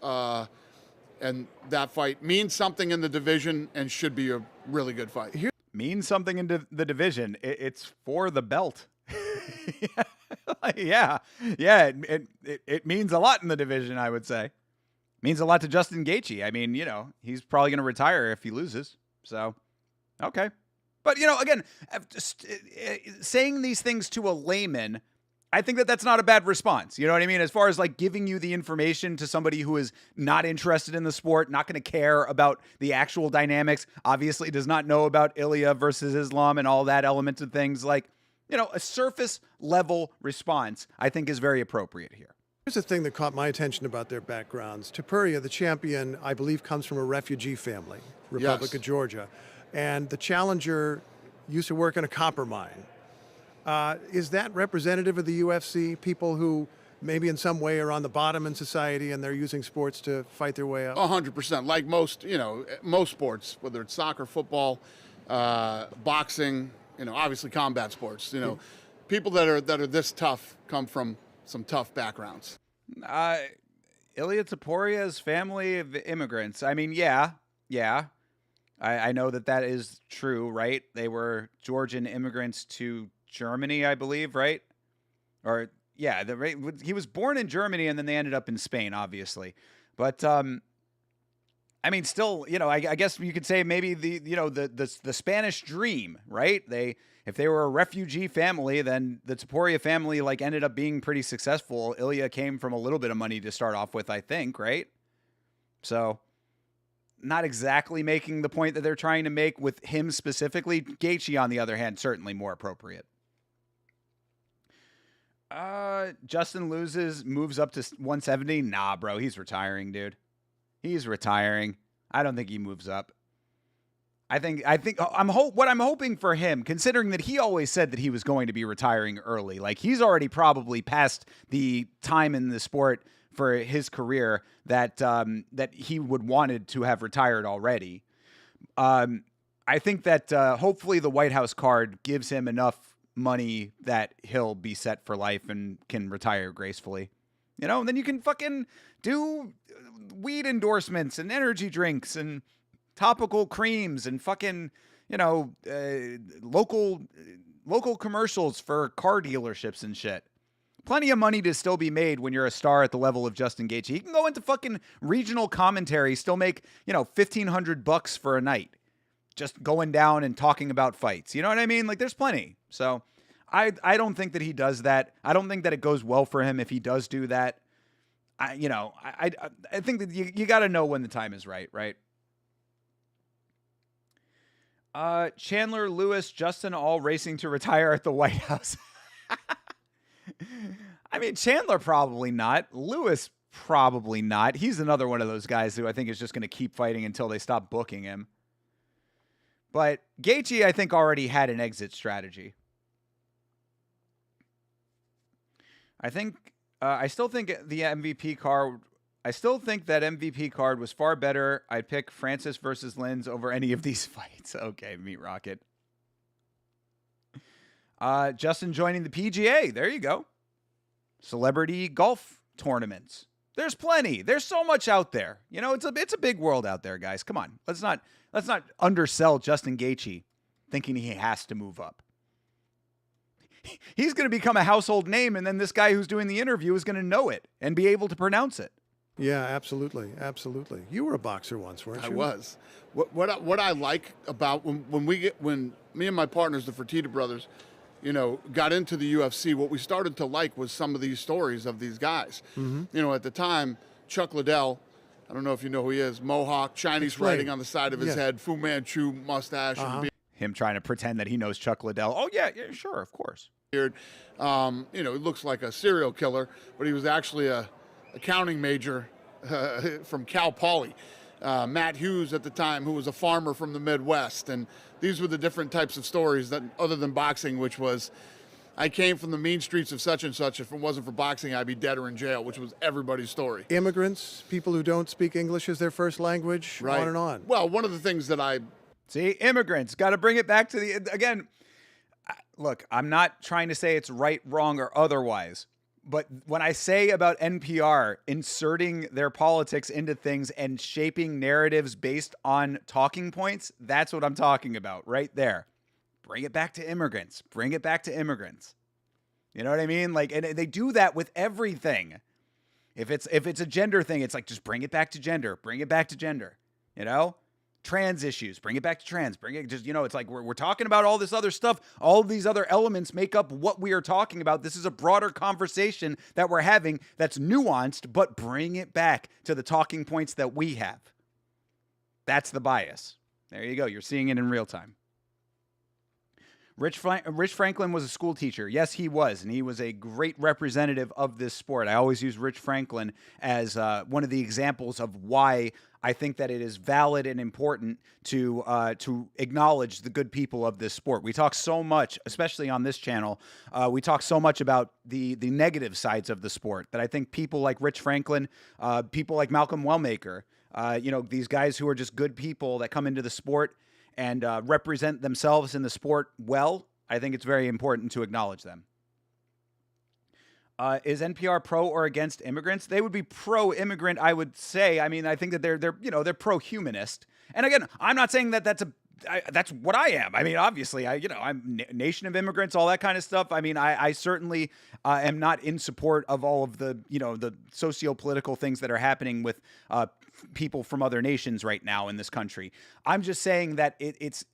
and that fight means something in the division and should be a really good fight. Means something in the division. It's for the belt. Yeah. It means a lot in the division, I would say. Means a lot to Justin Gaethje. I mean, he's probably going to retire if he loses. So, okay. But, again, just saying these things to a layman, I think that that's not a bad response. You know what I mean? As far as like giving you the information to somebody who is not interested in the sport, not going to care about the actual dynamics, obviously does not know about Ilya versus Islam and all that element of things. Like, a surface level response, I think, is very appropriate here. Here's the thing that caught my attention about their backgrounds. Topuria, the champion, I believe, comes from a refugee family, Republic of Georgia. And the challenger used to work in a copper mine. Is that representative of the UFC? People who maybe in some way are on the bottom in society and they're using sports to fight their way up? 100%. Like most sports, whether it's soccer, football, boxing, obviously combat sports, people that are this tough come from some tough backgrounds. Ilya Topuria's family of immigrants. I mean, yeah. I know that is true, right? They were Georgian immigrants to Germany, I believe, right? Or, yeah, he was born in Germany and then they ended up in Spain, obviously. But, I mean, still, I guess you could say maybe the Spanish dream, right? If they were a refugee family, then the Topuria family ended up being pretty successful. Ilya came from a little bit of money to start off with, I think, right? So, not exactly making the point that they're trying to make with him specifically. Gaethje, on the other hand, certainly more appropriate. Justin loses, moves up to 170. Nah, bro, he's retiring, dude. He's retiring. I don't think he moves up. What I'm hoping for him, considering that he always said that he was going to be retiring early, he's already probably past the time in the sport for his career that he would wanted to have retired already. I think that hopefully the White House card gives him enough money that he'll be set for life and can retire gracefully. And then you can fucking do weed endorsements and energy drinks and topical creams and fucking, local commercials for car dealerships and shit. Plenty of money to still be made when you're a star at the level of Justin Gaethje. He can go into fucking regional commentary, still make, $1,500 for a night. Just going down and talking about fights. You know what I mean? There's plenty. So I don't think that he does that. I don't think that it goes well for him if he does do that. I think that you got to know when the time is right? Chandler, Lewis, Justin all racing to retire at the White House. I mean, Chandler probably not. Lewis probably not. He's another one of those guys who I think is just going to keep fighting until they stop booking him. But Gaethje, I think, already had an exit strategy. I still think the MVP card I still think that MVP card was far better. I'd pick Francis versus Linz over any of these fights. Okay, Meat Rocket. Justin joining the PGA. There you go. Celebrity golf tournaments. There's plenty. There's so much out there. You know, it's a big world out there, guys. Come on. Let's not undersell Justin Gaethje thinking he has to move up. He's going to become a household name, and then this guy who's doing the interview is going to know it and be able to pronounce it. Yeah, absolutely. Absolutely. You were a boxer once, weren't you? I was. What I like about when me and my partners, the Fertitta brothers, you know, got into the UFC, what we started to like was some of these stories of these guys. Mm-hmm. You know, at the time, Chuck Liddell, I don't know if you know who he is, Mohawk, Chinese writing on the side of his head, Fu Manchu mustache. Him trying to pretend that he knows Chuck Liddell. Oh, yeah, sure, of course. You know, he looks like a serial killer, but he was actually a accounting major from Cal Poly. Matt Hughes at the time, who was a farmer from the Midwest. And these were the different types of stories that, other than boxing, which was, I came from the mean streets of such and such. If it wasn't for boxing, I'd be dead or in jail, which was everybody's story. Immigrants, people who don't speak English as their first language, right. On and on. Well, one of the things that See, immigrants, got to bring it back to again, look, I'm not trying to say it's right, wrong, or otherwise. But when I say about NPR inserting their politics into things and shaping narratives based on talking points, that's what I'm talking about right there. Bring it back to immigrants. Bring it back to immigrants. You know what I mean? Like, and they do that with everything. If it's a gender thing, it's like, just bring it back to gender. Bring it back to gender. You know? Trans issues, bring it back to trans, bring it just, it's like we're talking about all this other stuff. All of these other elements make up what we are talking about. This is a broader conversation that we're having that's nuanced, but bring it back to the talking points that we have. That's the bias. There you go. You're seeing it in real time. Rich Franklin was a school teacher. Yes, he was. And he was a great representative of this sport. I always use Rich Franklin as one of the examples of why I think that it is valid and important to acknowledge the good people of this sport. We talk so much, especially on this channel, we talk so much about the negative sides of the sport that I think people like Rich Franklin, people like Malcolm Wellmaker, these guys who are just good people that come into the sport and represent themselves in the sport well, I think it's very important to acknowledge them. Is NPR pro or against immigrants? They would be pro-immigrant, I would say. I mean, I think that they're pro-humanist. And again, I'm not saying that that's what I am. I mean, obviously, I'm nation of immigrants, all that kind of stuff. I mean, I certainly am not in support of all of the socio-political things that are happening with people from other nations right now in this country. I'm just saying that it's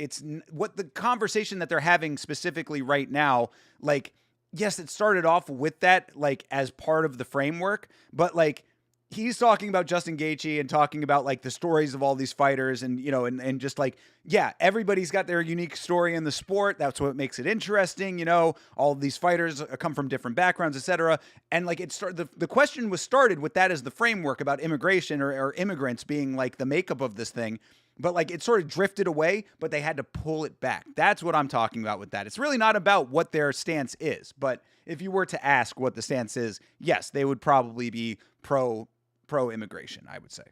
what the conversation that they're having specifically right now, like, yes, it started off with that, like, as part of the framework, but like, he's talking about Justin Gaethje and talking about like the stories of all these fighters and, and just like, yeah, everybody's got their unique story in the sport. That's what makes it interesting. All of these fighters come from different backgrounds, etc. And like the question was started with that as the framework about immigration or immigrants being like the makeup of this thing. But like it sort of drifted away, but they had to pull it back. That's what I'm talking about with that. It's really not about what their stance is. But if you were to ask what the stance is, yes, they would probably be pro-immigration, I would say.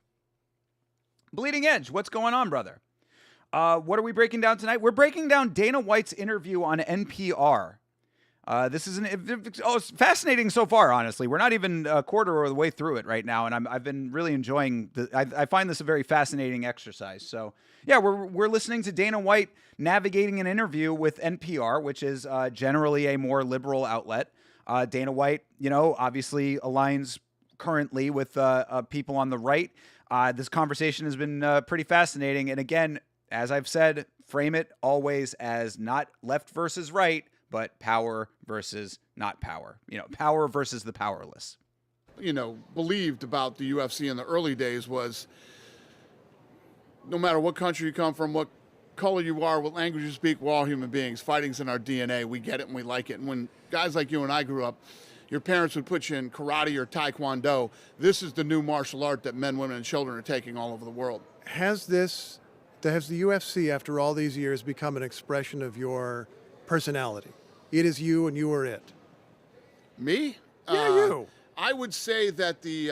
Bleeding Edge, what's going on, brother? What are we breaking down tonight? We're breaking down Dana White's interview on NPR. This is it's fascinating so far, honestly. We're not even a quarter of the way through it right now, and I've been really enjoying I find this a very fascinating exercise. So, yeah, we're listening to Dana White navigating an interview with NPR, which is generally a more liberal outlet. Dana White, obviously aligns currently with people on the right. This conversation has been pretty fascinating. And again, as I've said, frame it always as not left versus right, but power versus not power. Power versus the powerless. Believed about the UFC in the early days was no matter what country you come from, what color you are, what language you speak, we're all human beings. Fighting's in our DNA. We get it and we like it. And when guys like you and I grew up, your parents would put you in karate or taekwondo. This is the new martial art that men, women, and children are taking all over the world. Has the UFC, after all these years, become an expression of your personality? It is you and you are it. Me? Yeah, you. I would say that the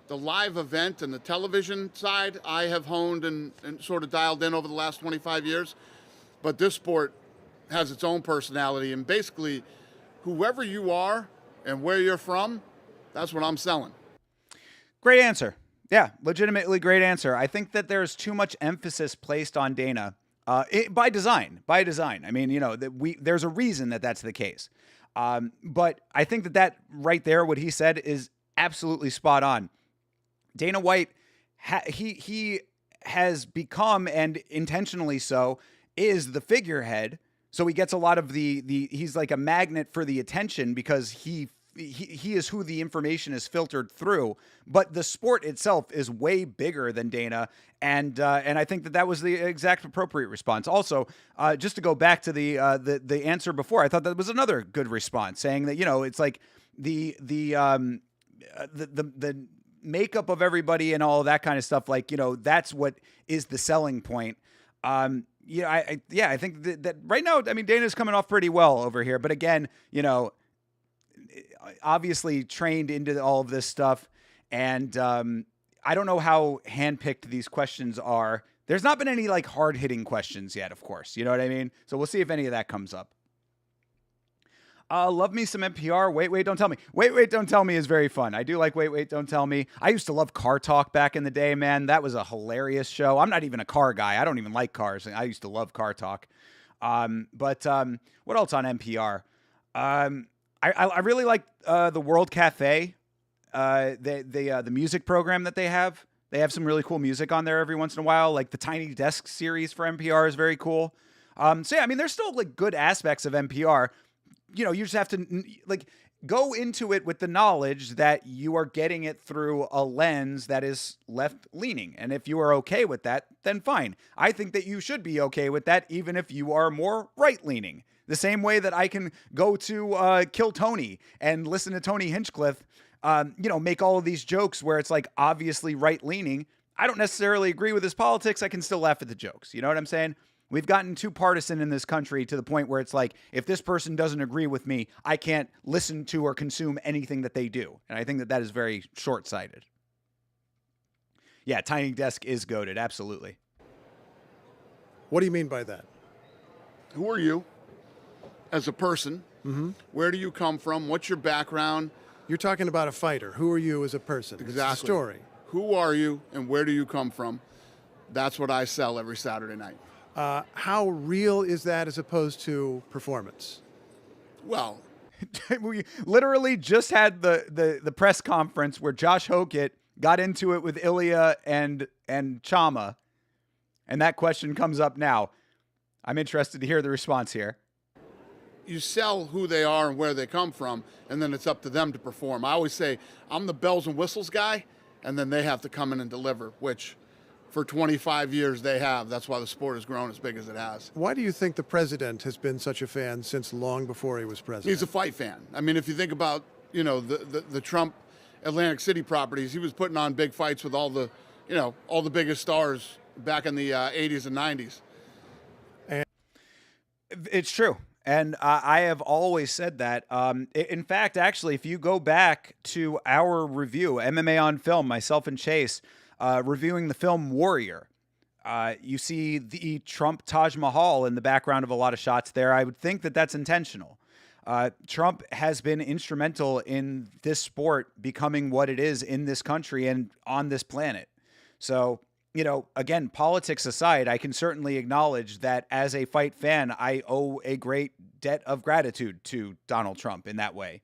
the live event and the television side, I have honed and sort of dialed in over the last 25 years. But this sport has its own personality, and basically, whoever you are and where you're from, that's what I'm selling. Great answer. Yeah, legitimately great answer. I think that there's too much emphasis placed on Dana by design. By design. I mean, there's a reason that that's the case. But I think that right there, what he said is absolutely spot on. Dana White, he has become, and intentionally so, is the figurehead. So he gets a lot of he's like a magnet for the attention because he is who the information is filtered through. But the sport itself is way bigger than Dana, and I think that was the exact appropriate response. Also, just to go back to the answer before, I thought that was another good response, saying that it's like the makeup of everybody and all of that kind of stuff. Like that's what is the selling point. I think that right now, I mean, Dana's coming off pretty well over here, but again, obviously trained into all of this stuff. And I don't know how handpicked these questions are. There's not been any like hard hitting questions yet, of course. You know what I mean? So we'll see if any of that comes up. Love me some NPR. Wait, don't tell me. Wait, don't tell me is very fun. I do like Wait, don't tell me. I used to love Car Talk back in the day, man. That was a hilarious show. I'm not even a car guy. I don't even like cars. I used to love Car Talk. But what else on NPR? I really like the World Cafe. The music program that they have. They have some really cool music on there every once in a while. Like the Tiny Desk series for NPR is very cool. So yeah, I mean, there's still like good aspects of NPR. You just have to like go into it with the knowledge that you are getting it through a lens that is left leaning. And if you are okay with that, then fine. I think that you should be okay with that, even if you are more right leaning. The same way that I can go to Kill Tony and listen to Tony Hinchcliffe, make all of these jokes where it's like obviously right leaning. I don't necessarily agree with his politics. I can still laugh at the jokes. You know what I'm saying? We've gotten too partisan in this country to the point where it's like, if this person doesn't agree with me, I can't listen to or consume anything that they do. And I think that is very short-sighted. Yeah, Tiny Desk is goated. Absolutely. What do you mean by that? Who are you as a person? Mm-hmm. Where do you come from? What's your background? You're talking about a fighter. Who are you as a person? Exactly. It's a story. Who are you and where do you come from? That's what I sell every Saturday night. How real is that as opposed to performance? Well, we literally just had the press conference where Josh Hokett got into it with Ilya and Chama, and that question comes up now. I'm interested to hear the response here. You sell who they are and where they come from, and then it's up to them to perform. I always say I'm the bells and whistles guy, and then they have to come in and deliver, which for 25 years they have. That's why the sport has grown as big as it has. Why do you think the president has been such a fan since long before he was president? He's a fight fan. I mean, if you think about, the Trump Atlantic City properties, he was putting on big fights with all the biggest stars back in the 80s and 90s. It's true. And I have always said that. In fact, actually, if you go back to our review, MMA on Film, myself and Chase, reviewing the film Warrior, you see the Trump Taj Mahal in the background of a lot of shots there. I would think that that's intentional. Trump has been instrumental in this sport becoming what it is in this country and on this planet. So, again, politics aside, I can certainly acknowledge that as a fight fan, I owe a great debt of gratitude to Donald Trump in that way.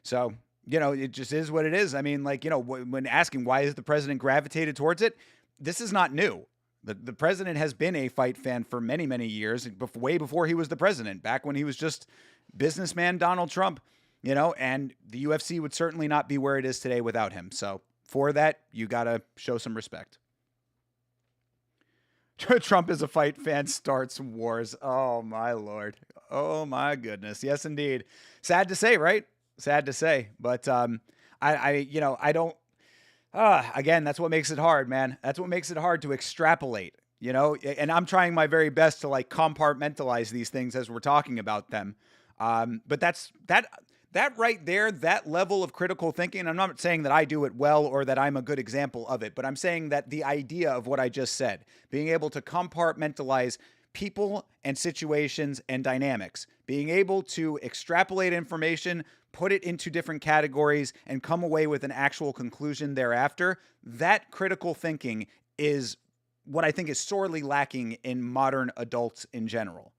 So, it just is what it is. I mean, when asking why is the president gravitated towards it, this is not new. The president has been a fight fan for many, many years, way before he was the president, back when he was just businessman Donald Trump, and the UFC would certainly not be where it is today without him. So for that, you got to show some respect. Trump is a fight fan, starts wars. Oh, my Lord. Oh, my goodness. Yes, indeed. Sad to say, right? Sad to say. But I don't. Again, that's what makes it hard, man. That's what makes it hard to extrapolate, and I'm trying my very best to compartmentalize these things as we're talking about them. But that right there, that level of critical thinking, I'm not saying that I do it well or that I'm a good example of it, but I'm saying that the idea of what I just said, being able to compartmentalize people and situations and dynamics, being able to extrapolate information, put it into different categories, and come away with an actual conclusion thereafter, that critical thinking is what I think is sorely lacking in modern adults in general.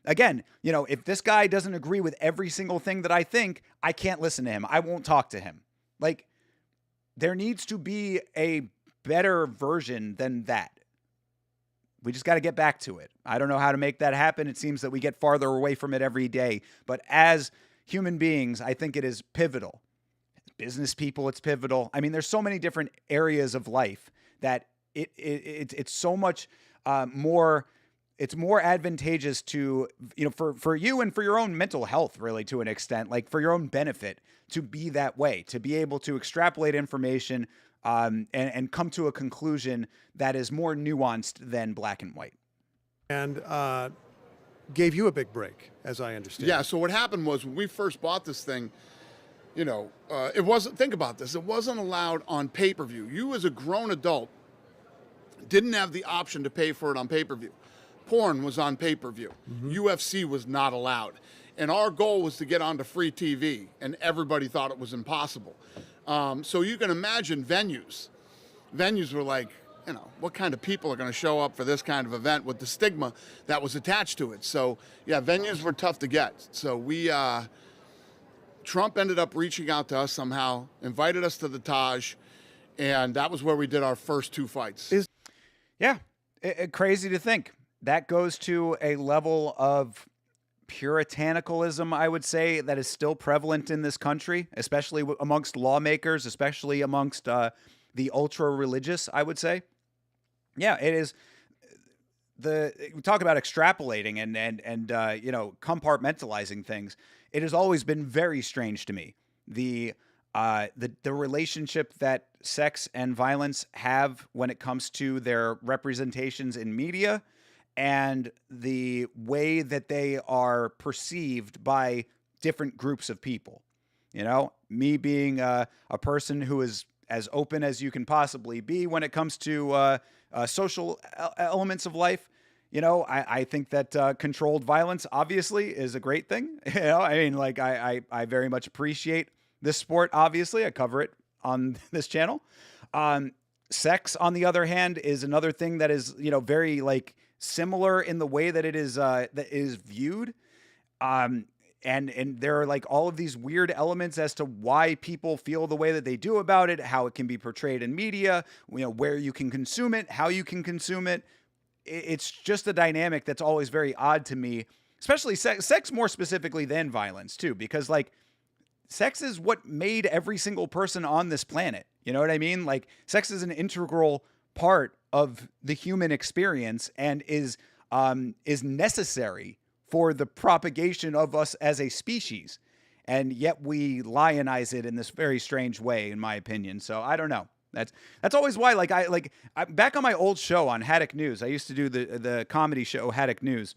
Again, if this guy doesn't agree with every single thing that I think, I can't listen to him. I won't talk to him. Like, there needs to be a better version than that. We just got to get back to it. I don't know how to make that happen. It seems that we get farther away from it every day. But as human beings, I think it is pivotal. As business people, it's pivotal. I mean, there's so many different areas of life that it's so much more. It's more advantageous to, for you and for your own mental health, really, to an extent, like for your own benefit, to be that way, to be able to extrapolate information and come to a conclusion that is more nuanced than black and white. And gave you a big break, as I understand. Yeah, so what happened was when we first bought this thing, it wasn't, think about this, it wasn't allowed on pay-per-view. You as a grown adult didn't have the option to pay for it on pay-per-view. Porn was on pay-per-view. UFC was not allowed. And our goal was to get onto free TV, and everybody thought it was impossible. So you can imagine venues. Venues were like, what kind of people are going to show up for this kind of event with the stigma that was attached to it? So, yeah, venues were tough to get. So Trump ended up reaching out to us somehow, invited us to the Taj, and that was where we did our first 2 fights. Crazy to think. That goes to a level of puritanicalism, I would say, that is still prevalent in this country, especially amongst lawmakers, especially amongst the ultra-religious, I would say. Yeah, it is. We talk about extrapolating and compartmentalizing things. It has always been very strange to me. The relationship that sex and violence have when it comes to their representations in media, and the way that they are perceived by different groups of people. Me being a person who is as open as you can possibly be when it comes to social elements of life, I think that controlled violence obviously is a great thing. I very much appreciate this sport. Obviously, I cover it on this channel. Sex, on the other hand, is another thing that is, very similar in the way that it is viewed. And there are all of these weird elements as to why people feel the way that they do about it, how it can be portrayed in media, where you can consume it, how you can consume it. It's just a dynamic that's always very odd to me, especially sex more specifically than violence too, because sex is what made every single person on this planet. You know what I mean? Sex is an integral part of the human experience and is necessary for the propagation of us as a species. And yet we lionize it in this very strange way, in my opinion. So I don't know. That's always why, I back on my old show on Haddock News, I used to do the comedy show Haddock News.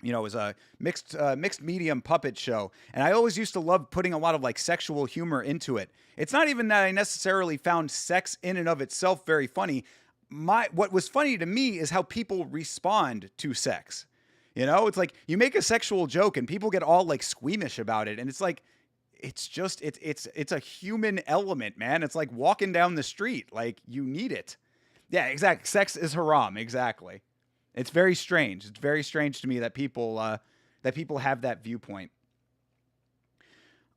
It was a mixed medium puppet show. And I always used to love putting a lot of sexual humor into it. It's not even that I necessarily found sex in and of itself very funny. What was funny to me is how people respond to sex. It's you make a sexual joke and people get all squeamish about it. And it's it's a human element, man. It's like walking down the street. You need it. Yeah, exactly. Sex is haram. Exactly. It's very strange. It's very strange to me that people have that viewpoint.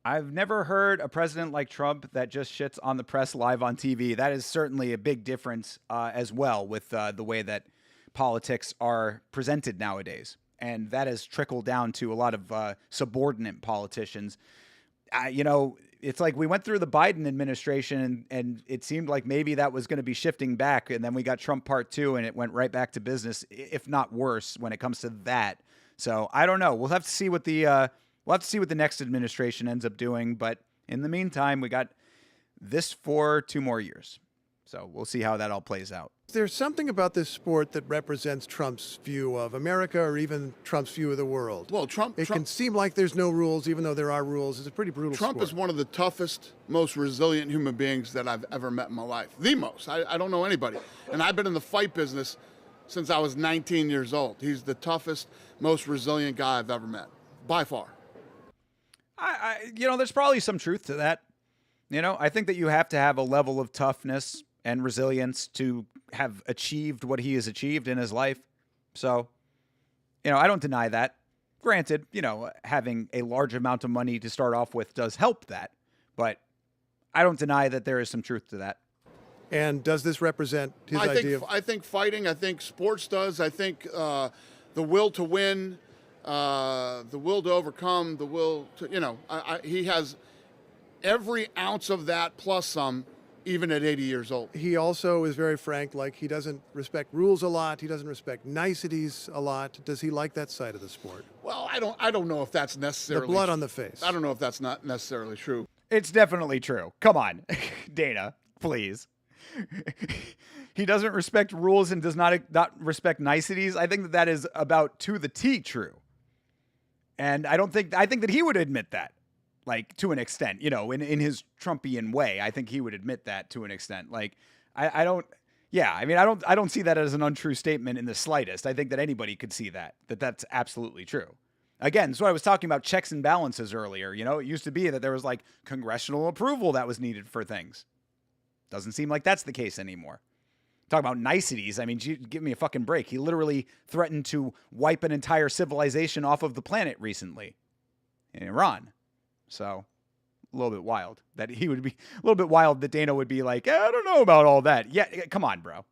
I've never heard a president like Trump that just shits on the press live on TV. That is certainly a big difference as well with the way that politics are presented nowadays. And that has trickled down to a lot of subordinate politicians. It's like we went through the Biden administration and it seemed like maybe that was going to be shifting back. And then we got Trump part 2 and it went right back to business, if not worse, when it comes to that. So I don't know. We'll have to see what the next administration ends up doing. But in the meantime, we got this for 2 more years. So we'll see how that all plays out. There's something about this sport that represents Trump's view of America or even Trump's view of the world. Well, It can seem like there's no rules, even though there are rules. It's a pretty brutal Trump sport. is one of the toughest, most resilient human beings that I've ever met in my life. The most. I don't know anybody. And I've been in the fight business since I was 19 years old. He's the toughest, most resilient guy I've ever met, by far. There's probably some truth to that. I think that you have to have a level of toughness and resilience to have achieved what he has achieved in his life. So, I don't deny that. Granted, having a large amount of money to start off with does help that, but I don't deny that there is some truth to that. And does this represent his idea of... I think fighting, I think sports does. I think the will to win, the will to overcome, the will to, he has every ounce of that plus some, even at 80 years old. He also is very frank, like he doesn't respect rules a lot. He doesn't respect niceties a lot. Does he like that side of the sport? Well, I don't know if that's necessarily... The blood on the face. I don't know if that's not necessarily true. It's definitely true. Come on, Dana, please. He doesn't respect rules and does not respect niceties. I think that is about to the T true. And I think that he would admit that. Like, to an extent, in his Trumpian way, I think he would admit that to an extent. Like, I don't see that as an untrue statement in the slightest. I think that anybody could see that's absolutely true. Again, so I was talking about checks and balances earlier. It used to be that there was like congressional approval that was needed for things. Doesn't seem like that's the case anymore. Talk about niceties. I mean, give me a fucking break. He literally threatened to wipe an entire civilization off of the planet recently in Iran. So a little bit wild that he would be a little bit wild that Dana would be like, I don't know about all that. Yeah. Come on, bro.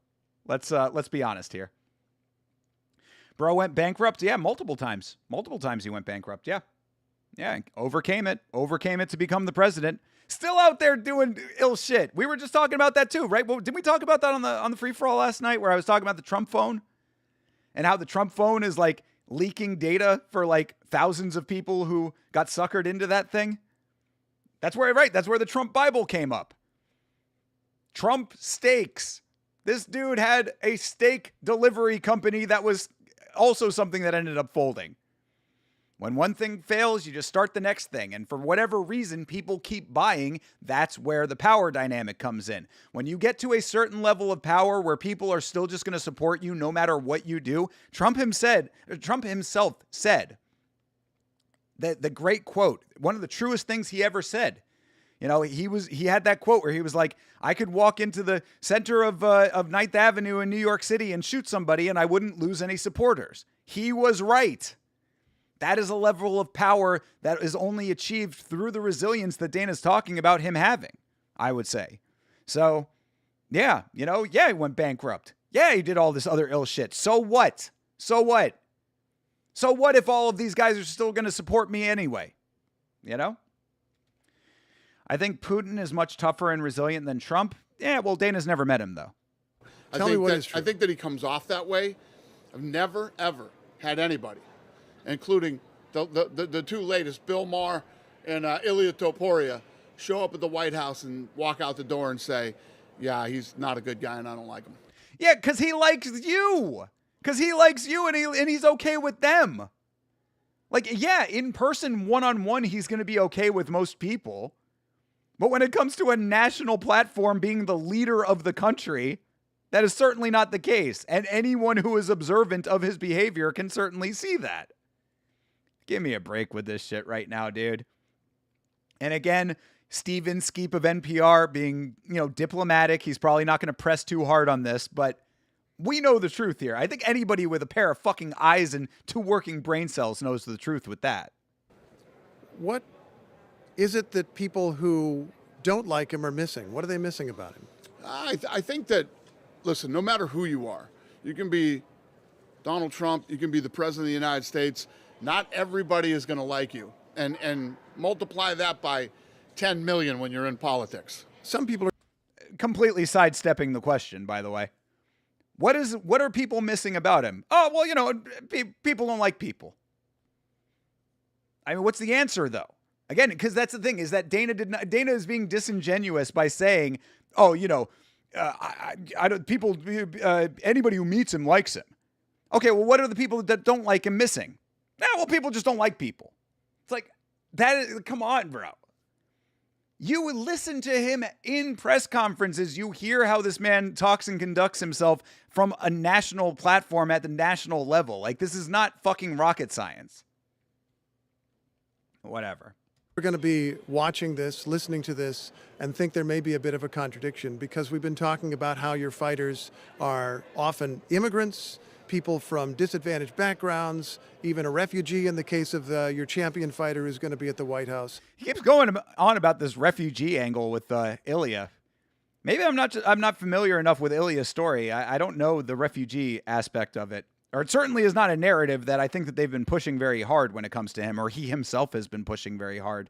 Let's be honest here. Bro went bankrupt. Yeah. Multiple times he went bankrupt. Yeah. Yeah. Overcame it to become the president. Still out there doing ill shit. We were just talking about that too, right? Well, didn't we talk about that on the free for all last night where I was talking about the Trump phone and how the Trump phone is like leaking data for like thousands of people who got suckered into that thing? That's where the Trump Bible came up. Trump steaks. This dude had a steak delivery company that was also something that ended up folding. When one thing fails, you just start the next thing. And for whatever reason, people keep buying. That's where the power dynamic comes in. When you get to a certain level of power where people are still just going to support you no matter what you do, Trump himself said that the great quote, one of the truest things he ever said. He had that quote where he was like, I could walk into the center of 9th Avenue in New York City and shoot somebody and I wouldn't lose any supporters. He was right. That is a level of power that is only achieved through the resilience that Dana's talking about him having, I would say. So, he went bankrupt. Yeah, he did all this other ill shit. So what? So what if all of these guys are still going to support me anyway? I think Putin is much tougher and resilient than Trump. Yeah, well, Dana's never met him, though. Tell me what is true. I think that he comes off that way. I've never, ever had anybody, including the two latest, Bill Maher and Ilya Topuria, show up at the White House and walk out the door and say, yeah, he's not a good guy and I don't like him. Yeah, because he likes you. And he's okay with them. Like, yeah, in person, one-on-one, he's going to be okay with most people. But when it comes to a national platform being the leader of the country, that is certainly not the case. And anyone who is observant of his behavior can certainly see that. Give me a break with this shit right now, dude. And again, Steven Skeep of NPR being, diplomatic. He's probably not going to press too hard on this, but we know the truth here. I think anybody with a pair of fucking eyes and 2 working brain cells knows the truth with that. What is it that people who don't like him are missing? What are they missing about him? I think that, listen, no matter who you are, you can be Donald Trump, you can be the president of the United States. Not everybody is going to like you. And multiply that by 10 million when you're in politics. Some people are completely sidestepping the question, by the way. What are people missing about him? Oh, well, people don't like people. I mean, what's the answer, though? Again, because that's the thing, is that Dana is being disingenuous by saying, oh, I don't, people, anybody who meets him likes him. Okay, well, what are the people that don't like him missing? Well, people just don't like people. It's like, come on, bro. You would listen to him in press conferences. You hear how this man talks and conducts himself from a national platform at the national level. Like, this is not fucking rocket science. Whatever. We're going to be watching this, listening to this, and think there may be a bit of a contradiction because we've been talking about how your fighters are often immigrants, people from disadvantaged backgrounds, even a refugee in the case of your champion fighter who's going to be at the White House. He keeps going on about this refugee angle with Ilya. Maybe I'm not familiar enough with Ilya's story. I don't know the refugee aspect of it. Or it certainly is not a narrative that I think that they've been pushing very hard when it comes to him, or he himself has been pushing very hard.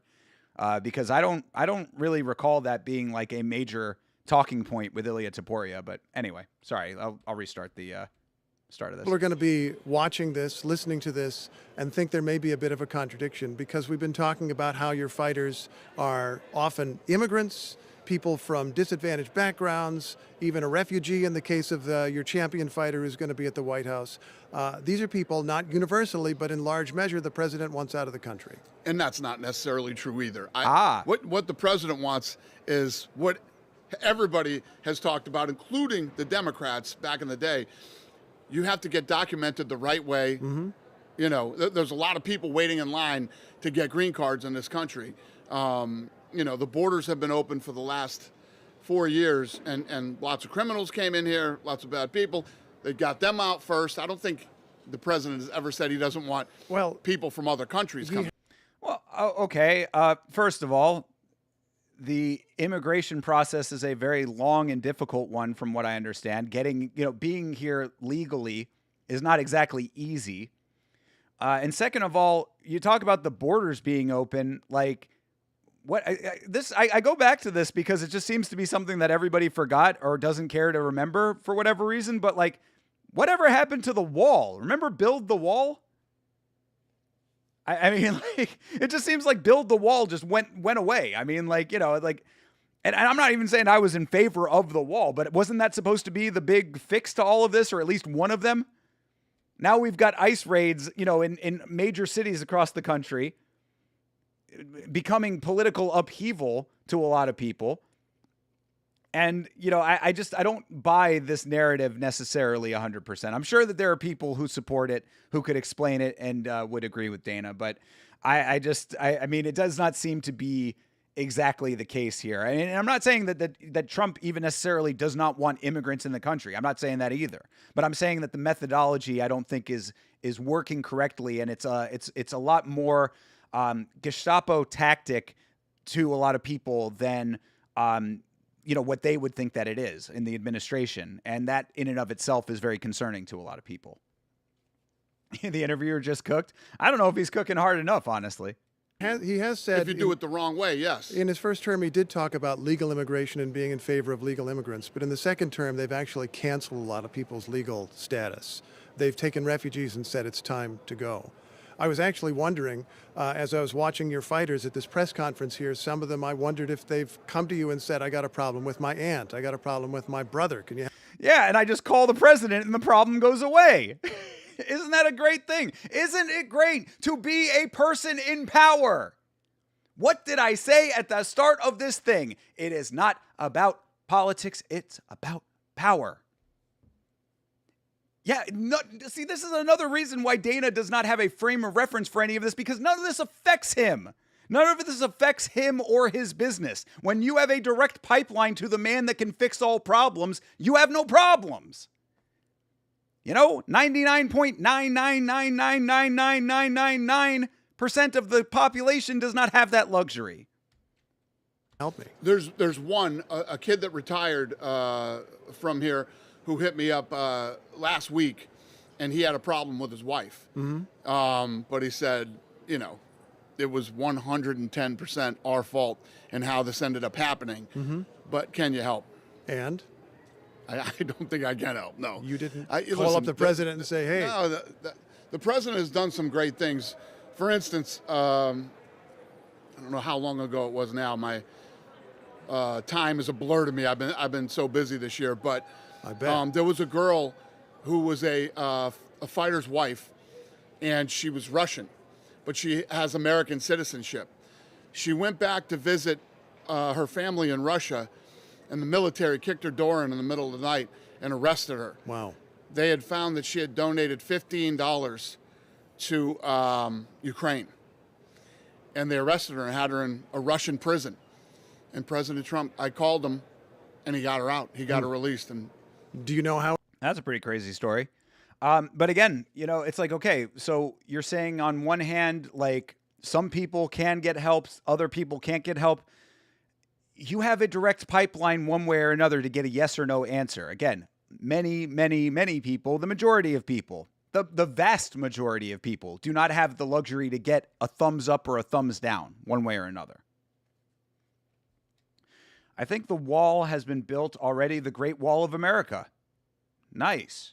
Because I don't really recall that being like a major talking point with Ilya Taporia. But anyway, sorry, I'll restart the start of this. People are going to be watching this, listening to this, and think there may be a bit of a contradiction because we've been talking about how your fighters are often immigrants, people from disadvantaged backgrounds, even a refugee in the case of your champion fighter who's going to be at the White House. These are people, not universally, but in large measure, the president wants out of the country. And that's not necessarily true either. What the president wants is what everybody has talked about, including the Democrats back in the day. You have to get documented the right way. Mm-hmm. You know, there's a lot of people waiting in line to get green cards in this country. You know, the borders have been open for the last 4 years, and lots of criminals came in here, lots of bad people. They got them out first. I don't think the president has ever said he doesn't want people from other countries coming. Well, okay. First of all, the immigration process is a very long and difficult one, from what I understand. Being here legally is not exactly easy. And second of all, you talk about the borders being open, like. I go back to this because it just seems to be something that everybody forgot or doesn't care to remember for whatever reason. But like, whatever happened to the wall? Remember Build the Wall? I mean, like, it just seems like Build the Wall just went away. I mean, like, and I'm not even saying I was in favor of the wall, but wasn't that supposed to be the big fix to all of this, or at least one of them? Now we've got ICE raids, in major cities across the country, becoming political upheaval to a lot of people. And, I don't buy this narrative necessarily 100%. I'm sure that there are people who support it, who could explain it and would agree with Dana. But I mean, it does not seem to be exactly the case here. And I'm not saying that Trump even necessarily does not want immigrants in the country. I'm not saying that either. But I'm saying that the methodology, I don't think is working correctly. And it's a lot more Gestapo tactic to a lot of people than, what they would think that it is in the administration. And that in and of itself is very concerning to a lot of people. The interviewer just cooked. I don't know if he's cooking hard enough, honestly. He has said... If you do it the wrong way, yes. In his first term, he did talk about legal immigration and being in favor of legal immigrants. But in the second term, they've actually canceled a lot of people's legal status. They've taken refugees and said it's time to go. I was actually wondering, as I was watching your fighters at this press conference here, some of them, I wondered if they've come to you and said, I got a problem with my aunt. I got a problem with my brother. Can you... Yeah, and I just call the president and the problem goes away. Isn't that a great thing? Isn't it great to be a person in power? What did I say at the start of this thing? It is not about politics. It's about power. Yeah, see, this is another reason why Dana does not have a frame of reference for any of this, because none of this affects him. None of this affects him or his business. When you have a direct pipeline to the man that can fix all problems, you have no problems. 99.999999999% of the population does not have that luxury. Help me. There's one, a kid that retired from here who hit me up last week, and he had a problem with his wife. Mm-hmm. But he said, it was 110% our fault in how this ended up happening. Mm-hmm. But can you help? And? I don't think I can help, no. You didn't call up the president and say, hey. No, the president has done some great things. For instance, I don't know how long ago it was now, my time is a blur to me. I've been so busy this year, but I bet. there was a girl who was a fighter's wife, and she was Russian, but she has American citizenship. She went back to visit her family in Russia, and the military kicked her door in the middle of the night and arrested her. Wow. They had found that she had donated $15 to Ukraine, and they arrested her and had her in a Russian prison. And President Trump, I called him, and he got her out. He got her released. And Do you know how? That's a pretty crazy story. But again, it's like, okay, so you're saying on one hand, like some people can get help, other people can't get help. You have a direct pipeline one way or another to get a yes or no answer. Again, many, many, many people, the majority of people, the vast majority of people do not have the luxury to get a thumbs up or a thumbs down one way or another. I think the wall has been built already, the Great Wall of America. Nice.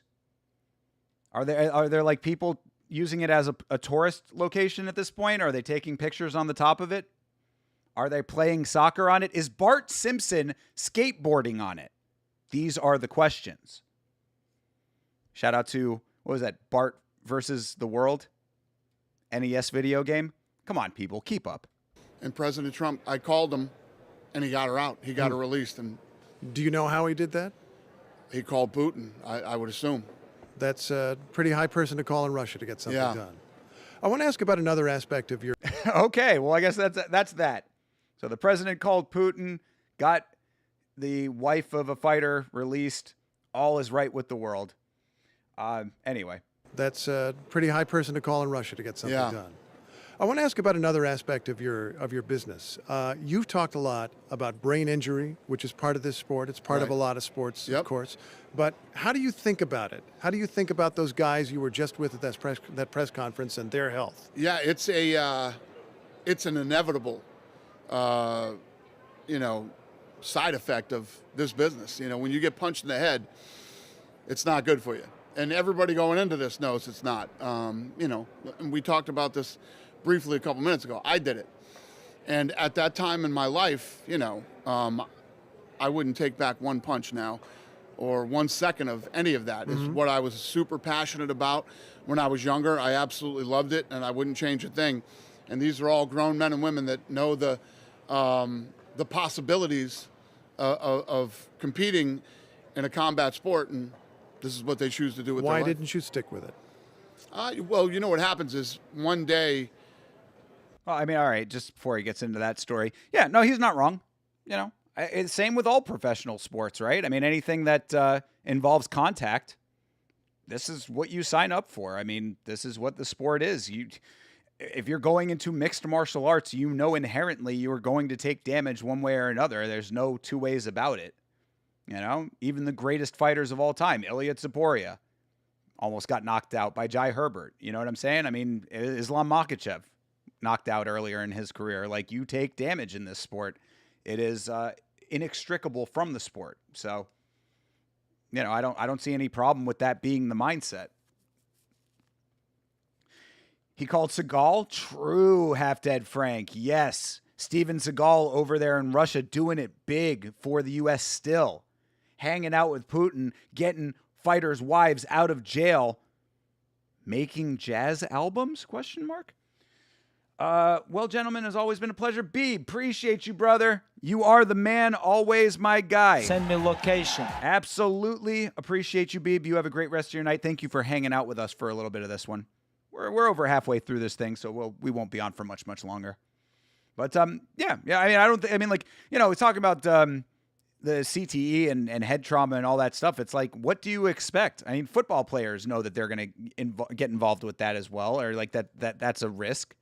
Are there like people using it as a tourist location at this point? Are they taking pictures on the top of it? Are they playing soccer on it? Is Bart Simpson skateboarding on it? These are the questions. Shout out to, what was that, Bart versus the World? NES video game? Come on, people, keep up. And President Trump, I called him, and he got her out. He got her released. And Do you know how he did that? he called Putin, I would assume. That's a pretty high person to call in Russia to get something Yeah. done. I want to ask about another aspect of your. Okay, well, I guess that's that. So the president called Putin, got the wife of a fighter released. All is right with the world. Anyway. That's a pretty high person to call in Russia to get something Yeah. done. I want to ask about another aspect of your business. You've talked a lot about brain injury, which is part of this sport. It's part of a Right. lot of sports, Yep. of course. But how do you think about it? How do you think about those guys you were just with at that press conference and their health? Yeah, it's an inevitable, side effect of this business. When you get punched in the head, it's not good for you. And everybody going into this knows it's not. And we talked about this briefly a couple minutes ago. I did it. And at that time in my life, I wouldn't take back one punch now or 1 second of any of that. Is what I was super passionate about when I was younger. I absolutely loved it, and I wouldn't change a thing. And these are all grown men and women that know the possibilities of competing in a combat sport, and this is what they choose to do with their Why life. didn't you stick with it? Well, what happens is one day. Well, I mean, all right, just before he gets into that story. Yeah, no, he's not wrong. It's same with all professional sports, right? I mean, anything that involves contact, this is what you sign up for. I mean, this is what the sport is. If you're going into mixed martial arts, inherently you are going to take damage one way or another. There's no two ways about it. Even the greatest fighters of all time, Ilia Topuria, almost got knocked out by Jai Herbert. You know what I'm saying? I mean, Islam Makhachev knocked out earlier in his career. Like, you take damage in this sport. It is inextricable from the sport. So, I don't see any problem with that being the mindset. He called Seagal true half-dead Frank. Yes, Steven Seagal over there in Russia doing it big for the U.S. still. Hanging out with Putin, getting fighters' wives out of jail, making jazz albums? ? Well, gentlemen, it's always been a pleasure. Beeb, appreciate you, brother. You are the man, always my guy. Send me location. Absolutely appreciate you, Beeb. You have a great rest of your night. Thank you for hanging out with us for a little bit of this one. We're over halfway through this thing, so we won't be on for much longer. But yeah. I mean, it's talking about the CTE and head trauma and all that stuff. It's like, what do you expect? I mean, football players know that they're going to get involved with that as well, or like that's a risk.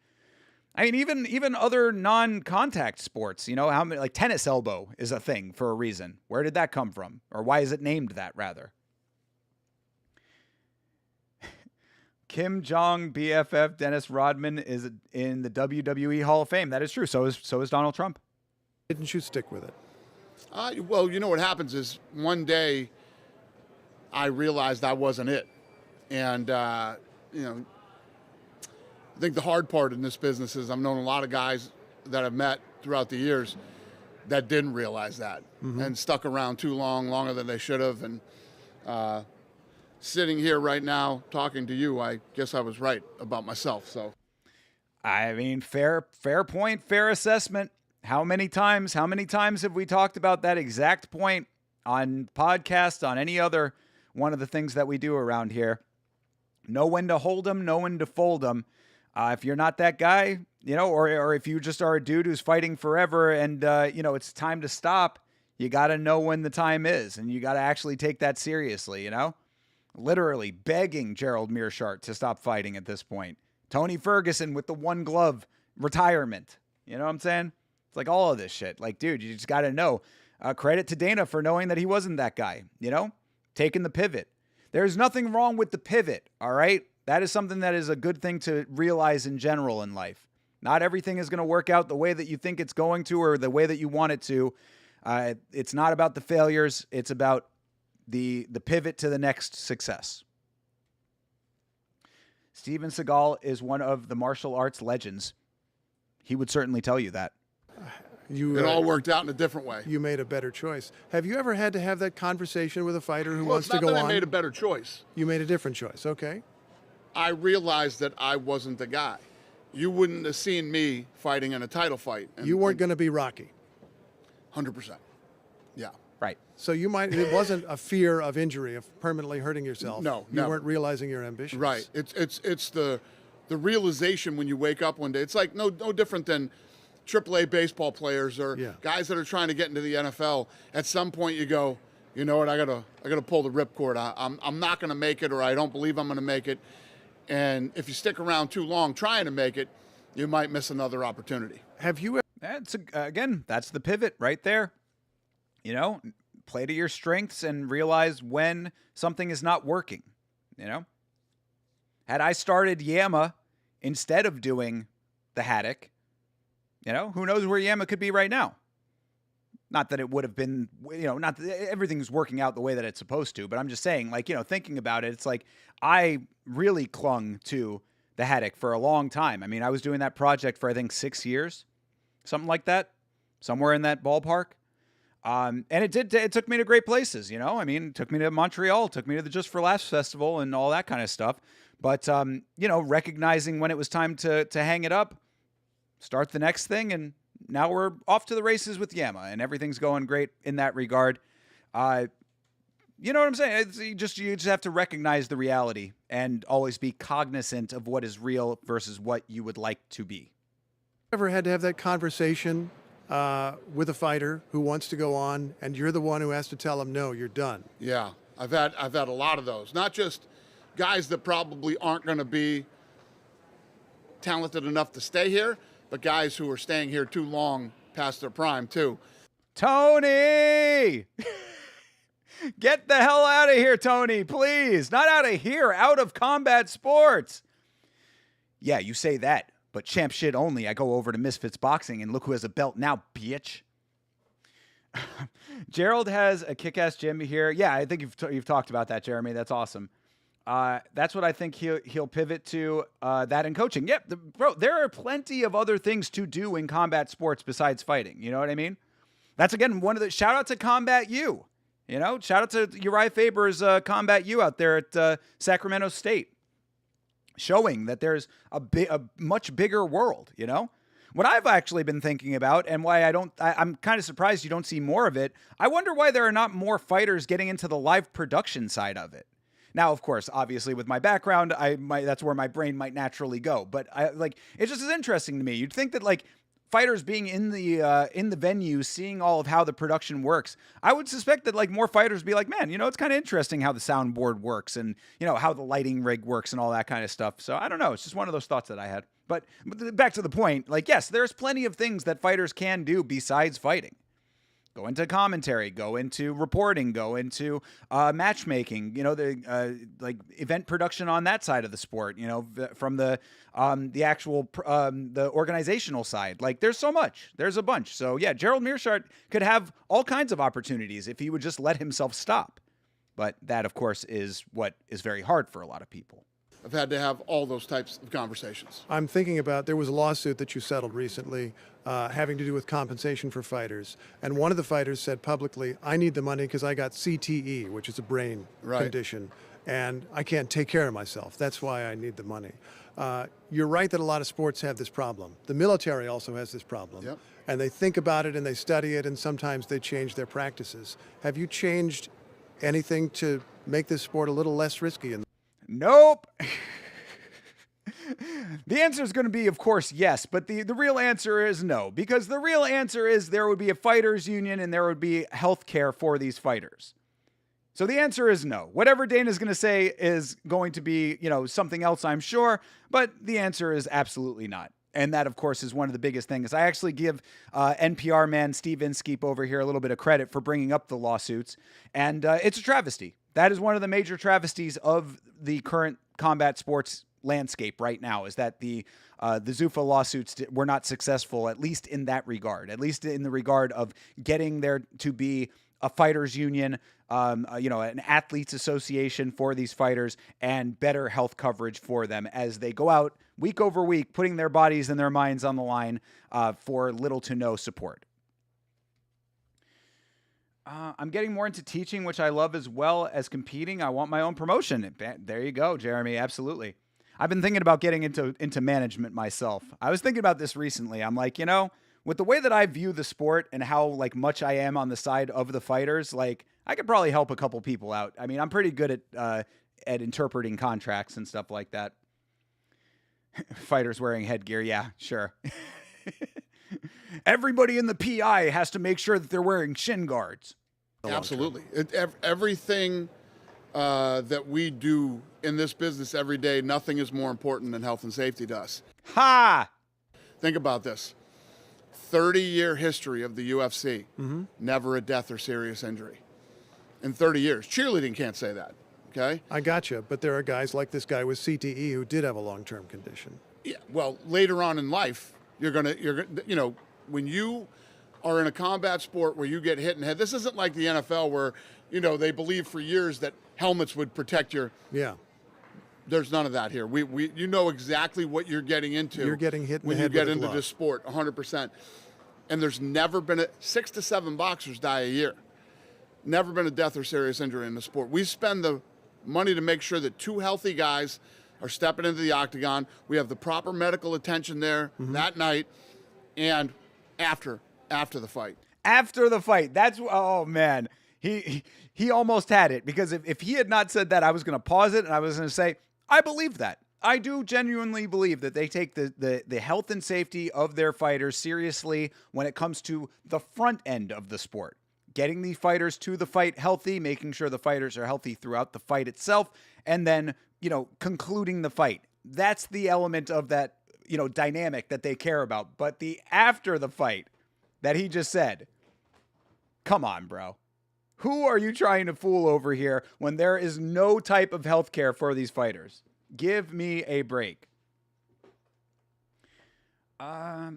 I mean, even other non-contact sports, how many, like tennis elbow is a thing for a reason. Where did that come from? Or why is it named that, rather? Kim Jong BFF Dennis Rodman is in the WWE Hall of Fame. That is true. So is Donald Trump. Didn't you stick with it? Well, what happens is one day I realized I wasn't it. And, I think the hard part in this business is I've known a lot of guys that I've met throughout the years that didn't realize that and stuck around too long, longer than they should have. And sitting here right now talking to you, I guess I was right about myself. So, I mean, fair point, fair assessment. How many times have we talked about that exact point on podcast, on any other one of the things that we do around here? Know when to hold them, know when to fold them. If you're not that guy, or if you just are a dude who's fighting forever and, it's time to stop, you got to know when the time is, and you got to actually take that seriously, Literally begging Gerald Mearshart to stop fighting at this point. Tony Ferguson with the one glove retirement. You know what I'm saying? It's like all of this shit. Like, dude, you just got to know. Credit to Dana for knowing that he wasn't that guy, taking the pivot. There's nothing wrong with the pivot, all right? That is something that is a good thing to realize in general in life. Not everything is going to work out the way that you think it's going to or the way that you want it to. It's not about the failures. It's about the pivot to the next success. Steven Seagal is one of the martial arts legends. He would certainly tell you that. It all worked out in a different way. You made a better choice. Have you ever had to have that conversation with a fighter who wants it's not to go that on? I made a better choice. You made a different choice. Okay. I realized that I wasn't the guy. You wouldn't have seen me fighting in a title fight. You weren't going to be Rocky. 100%. Yeah. Right. So it wasn't a fear of injury, of permanently hurting yourself. No, You weren't realizing your ambitions. Right. It's the realization when you wake up one day. It's like no different than AAA baseball players or guys that are trying to get into the NFL. At some point you go, you know what, I gotta pull the ripcord. I'm not gonna make it, or I don't believe I'm gonna make it. And if you stick around too long trying to make it, you might miss another opportunity. Have you Again, that's the pivot right there. Play to your strengths and realize when something is not working. Had I started Yama instead of doing the Haddock, who knows where Yama could be right now? Not that it would have been, not that everything's working out the way that it's supposed to, but I'm just saying, thinking about it, it's like I really clung to the Haddock for a long time. I mean, I was doing that project for, I think, 6 years, something like that, somewhere in that ballpark. And it took me to great places, it took me to Montreal, took me to the Just for Laughs Festival and all that kind of stuff. But, recognizing when it was time to hang it up, start the next thing, and now we're off to the races with Yama, and everything's going great in that regard. You know what I'm saying? You just have to recognize the reality and always be cognizant of what is real versus what you would like to be. ever had to have that conversation with a fighter who wants to go on, and you're the one who has to tell him, no, you're done? Yeah, I've had a lot of those. Not just guys that probably aren't going to be talented enough to stay here, but guys who are staying here too long past their prime too. Tony! Get the hell out of here, Tony, please. Not out of here, out of combat sports. Yeah, you say that, but champ shit only. I go over to Misfits Boxing and look who has a belt now, bitch. Gerald has a kick-ass gym here. Yeah, I think you've talked about that, Jeremy. That's awesome. That's what I think he'll pivot to, that and coaching. Yep, bro, there are plenty of other things to do in combat sports besides fighting. You know what I mean? That's, again, one of the... Shout out to Combat U. You know, shout out to Uriah Faber's Combat U out there at Sacramento State, showing that there's a much bigger world, you know? What I've actually been thinking about, and why I'm kind of surprised you don't see more of it, I wonder why there are not more fighters getting into the live production side of it. Now, of course, obviously with my background, that's where my brain might naturally go. But it just is interesting to me. You'd think that fighters being in the venue, seeing all of how the production works, I would suspect that more fighters be like, man, it's kind of interesting how the soundboard works and how the lighting rig works and all that kind of stuff. So I don't know. It's just one of those thoughts that I had. But back to the point, yes, there's plenty of things that fighters can do besides fighting. Go into commentary, go into reporting, go into matchmaking, the event production on that side of the sport, from the actual the organizational side. There's so much. There's a bunch. So, yeah, Gerald Mearshart could have all kinds of opportunities if he would just let himself stop. But that, of course, is what is very hard for a lot of people. have had to have all those types of conversations. I'm thinking about, there was a lawsuit that you settled recently having to do with compensation for fighters. And one of the fighters said publicly, I need the money because I got CTE, which is a brain condition, and I can't take care of myself. That's why I need the money. You're right that a lot of sports have this problem. The military also has this problem. Yep. And they think about it and they study it, and sometimes they change their practices. Have you changed anything to make this sport a little less risky? Nope. The answer is going to be, of course, yes, but the real answer is no, because the real answer is there would be a fighters union and there would be health care for these fighters. So the answer is no. Whatever Dana's going to say is going to be, something else, I'm sure, but the answer is absolutely not. And that, of course, is one of the biggest things. I actually give NPR man Steve Inskeep over here a little bit of credit for bringing up the lawsuits. And it's a travesty. That is one of the major travesties of the current combat sports landscape right now, is that the Zuffa lawsuits were not successful, at least in that regard, at least in the regard of getting there to be a fighters union, an athletes association for these fighters, and better health coverage for them as they go out week over week, putting their bodies and their minds on the line for little to no support. I'm getting more into teaching, which I love, as well as competing. I want my own promotion. There you go, Jeremy. Absolutely. I've been thinking about getting into management myself. I was thinking about this recently. I'm like, with the way that I view the sport and how much I am on the side of the fighters, I could probably help a couple people out. I mean, I'm pretty good at interpreting contracts and stuff like that. Fighters wearing headgear. Yeah, sure. Everybody in the PI has to make sure that they're wearing shin guards. Absolutely. Everything that we do in this business every day, nothing is more important than health and safety to us. Ha! Think about this. 30-year history of the UFC, never a death or serious injury. In 30 years. Cheerleading can't say that, okay? I gotcha, but there are guys like this guy with CTE who did have a long-term condition. Yeah, well, later on in life, you're gonna, when you are in a combat sport where you get hit in the head, this isn't like the NFL where, they believe for years that helmets would protect your. Yeah. There's none of that here. You know exactly what you're getting into. You're getting hit in when the head you get with a into glove. this sport, 100%. And there's never been 6 to 7 boxers die a year. Never been a death or serious injury in the sport. We spend the money to make sure that 2 healthy guys are stepping into the octagon. We have the proper medical attention there that night and after the fight. After the fight. That's, oh man, he almost had it, because if he had not said that, I was going to pause it and I was going to say, I believe that. I do genuinely believe that they take the health and safety of their fighters seriously when it comes to the front end of the sport. Getting the fighters to the fight healthy, making sure the fighters are healthy throughout the fight itself, and then, concluding the fight. That's the element of that, dynamic that they care about. But the after the fight that he just said, come on, bro. Who are you trying to fool over here when there is no type of health care for these fighters? Give me a break. I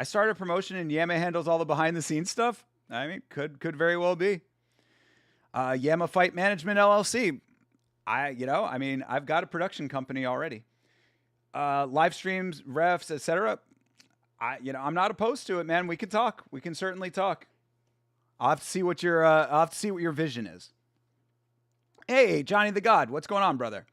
started a promotion and Yama handles all the behind the scenes stuff. I mean, could very well be. Yama Fight Management LLC. I've got a production company already. Live streams, refs, etc. I'm not opposed to it, man. We can talk. We can certainly talk. I'll have to see what your vision is. Hey, Johnny the God, what's going on, brother?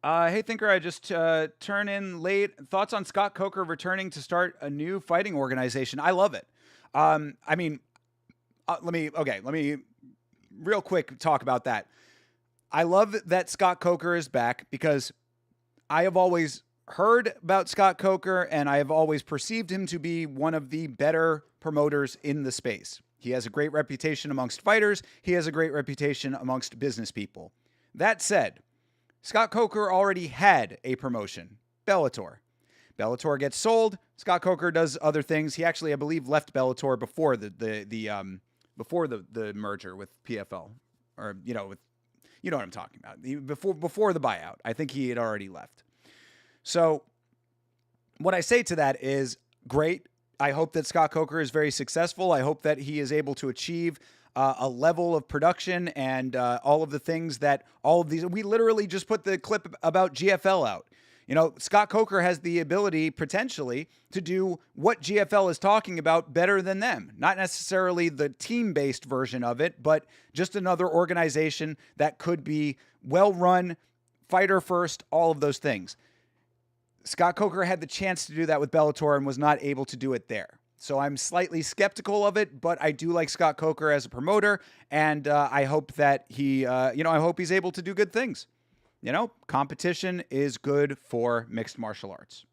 Hey, Thinker, I just turned in late. Thoughts on Scott Coker returning to start a new fighting organization? I love it. Let me real quick talk about that. I love that Scott Coker is back because I have always heard about Scott Coker and I have always perceived him to be one of the better promoters in the space. He has a great reputation amongst fighters. He has a great reputation amongst business people. That said, Scott Coker already had a promotion, Bellator. Bellator gets sold. Scott Coker does other things. He actually, I believe, left Bellator before the merger with PFL, or with, you know what I'm talking about. Before the buyout, I think he had already left. So, what I say to that is great. I hope that Scott Coker is very successful. I hope that he is able to achieve a level of production and all of the things that all of these. We literally just put the clip about GFL out. You know, Scott Coker has the ability potentially to do what GFL is talking about better than them. Not necessarily the team-based version of it, but just another organization that could be well-run, fighter first, all of those things. Scott Coker had the chance to do that with Bellator and was not able to do it there. So I'm slightly skeptical of it, but I do like Scott Coker as a promoter, and I hope that he, I hope he's able to do good things. You know, competition is good for mixed martial arts.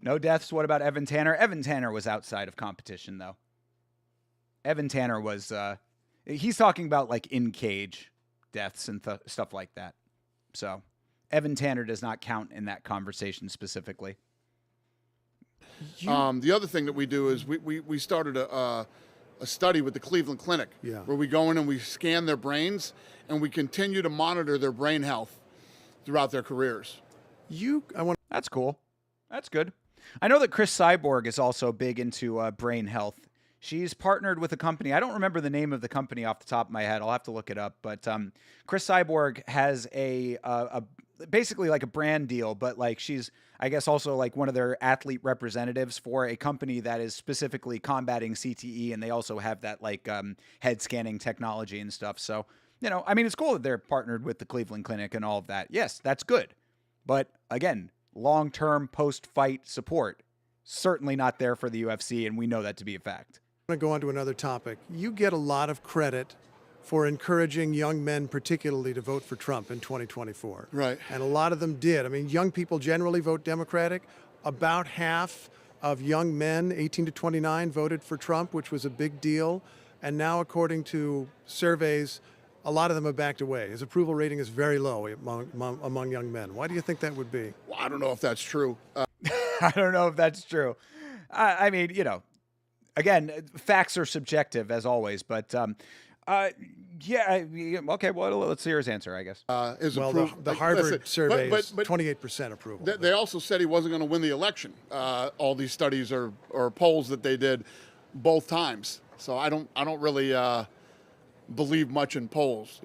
No deaths. What about Evan Tanner? Evan Tanner was outside of competition, though. Evan Tanner was, he's talking about like in cage deaths and stuff like that. So Evan Tanner does not count in that conversation specifically. The other thing that we do is we started a study with the Cleveland Clinic, where we go in and we scan their brains and we continue to monitor their brain health throughout their careers. That's cool. That's good. I know that Chris Cyborg is also big into brain health. She's partnered with a company. I don't remember the name of the company off the top of my head. I'll have to look it up. But Chris Cyborg has a basically like a brand deal, but like she's, I guess, also like one of their athlete representatives for a company that is specifically combating CTE, and they also have that like head scanning technology and stuff. So, you know, I mean, it's cool that they're partnered with the Cleveland Clinic and all of that. Yes, that's good. But again, long-term post-fight support, certainly not there for the UFC, and we know that to be a fact. I'm going to go on to another topic. You get a lot of credit for encouraging young men particularly to vote for Trump in 2024. Right. And a lot of them did. I mean, young people generally vote Democratic. About half of young men, 18 to 29, voted for Trump, which was a big deal. And now, according to surveys, a lot of them have backed away. His approval rating is very low among young men. Why do you think that would be? Well, I don't know if that's true. I don't know if that's true. I mean, you know, again, facts are subjective as always, but okay, well, let's hear his answer, I guess. The Harvard survey is 28% approval. They also said he wasn't going to win the election. All these studies or polls that they did both times. So I don't really believe much in polls.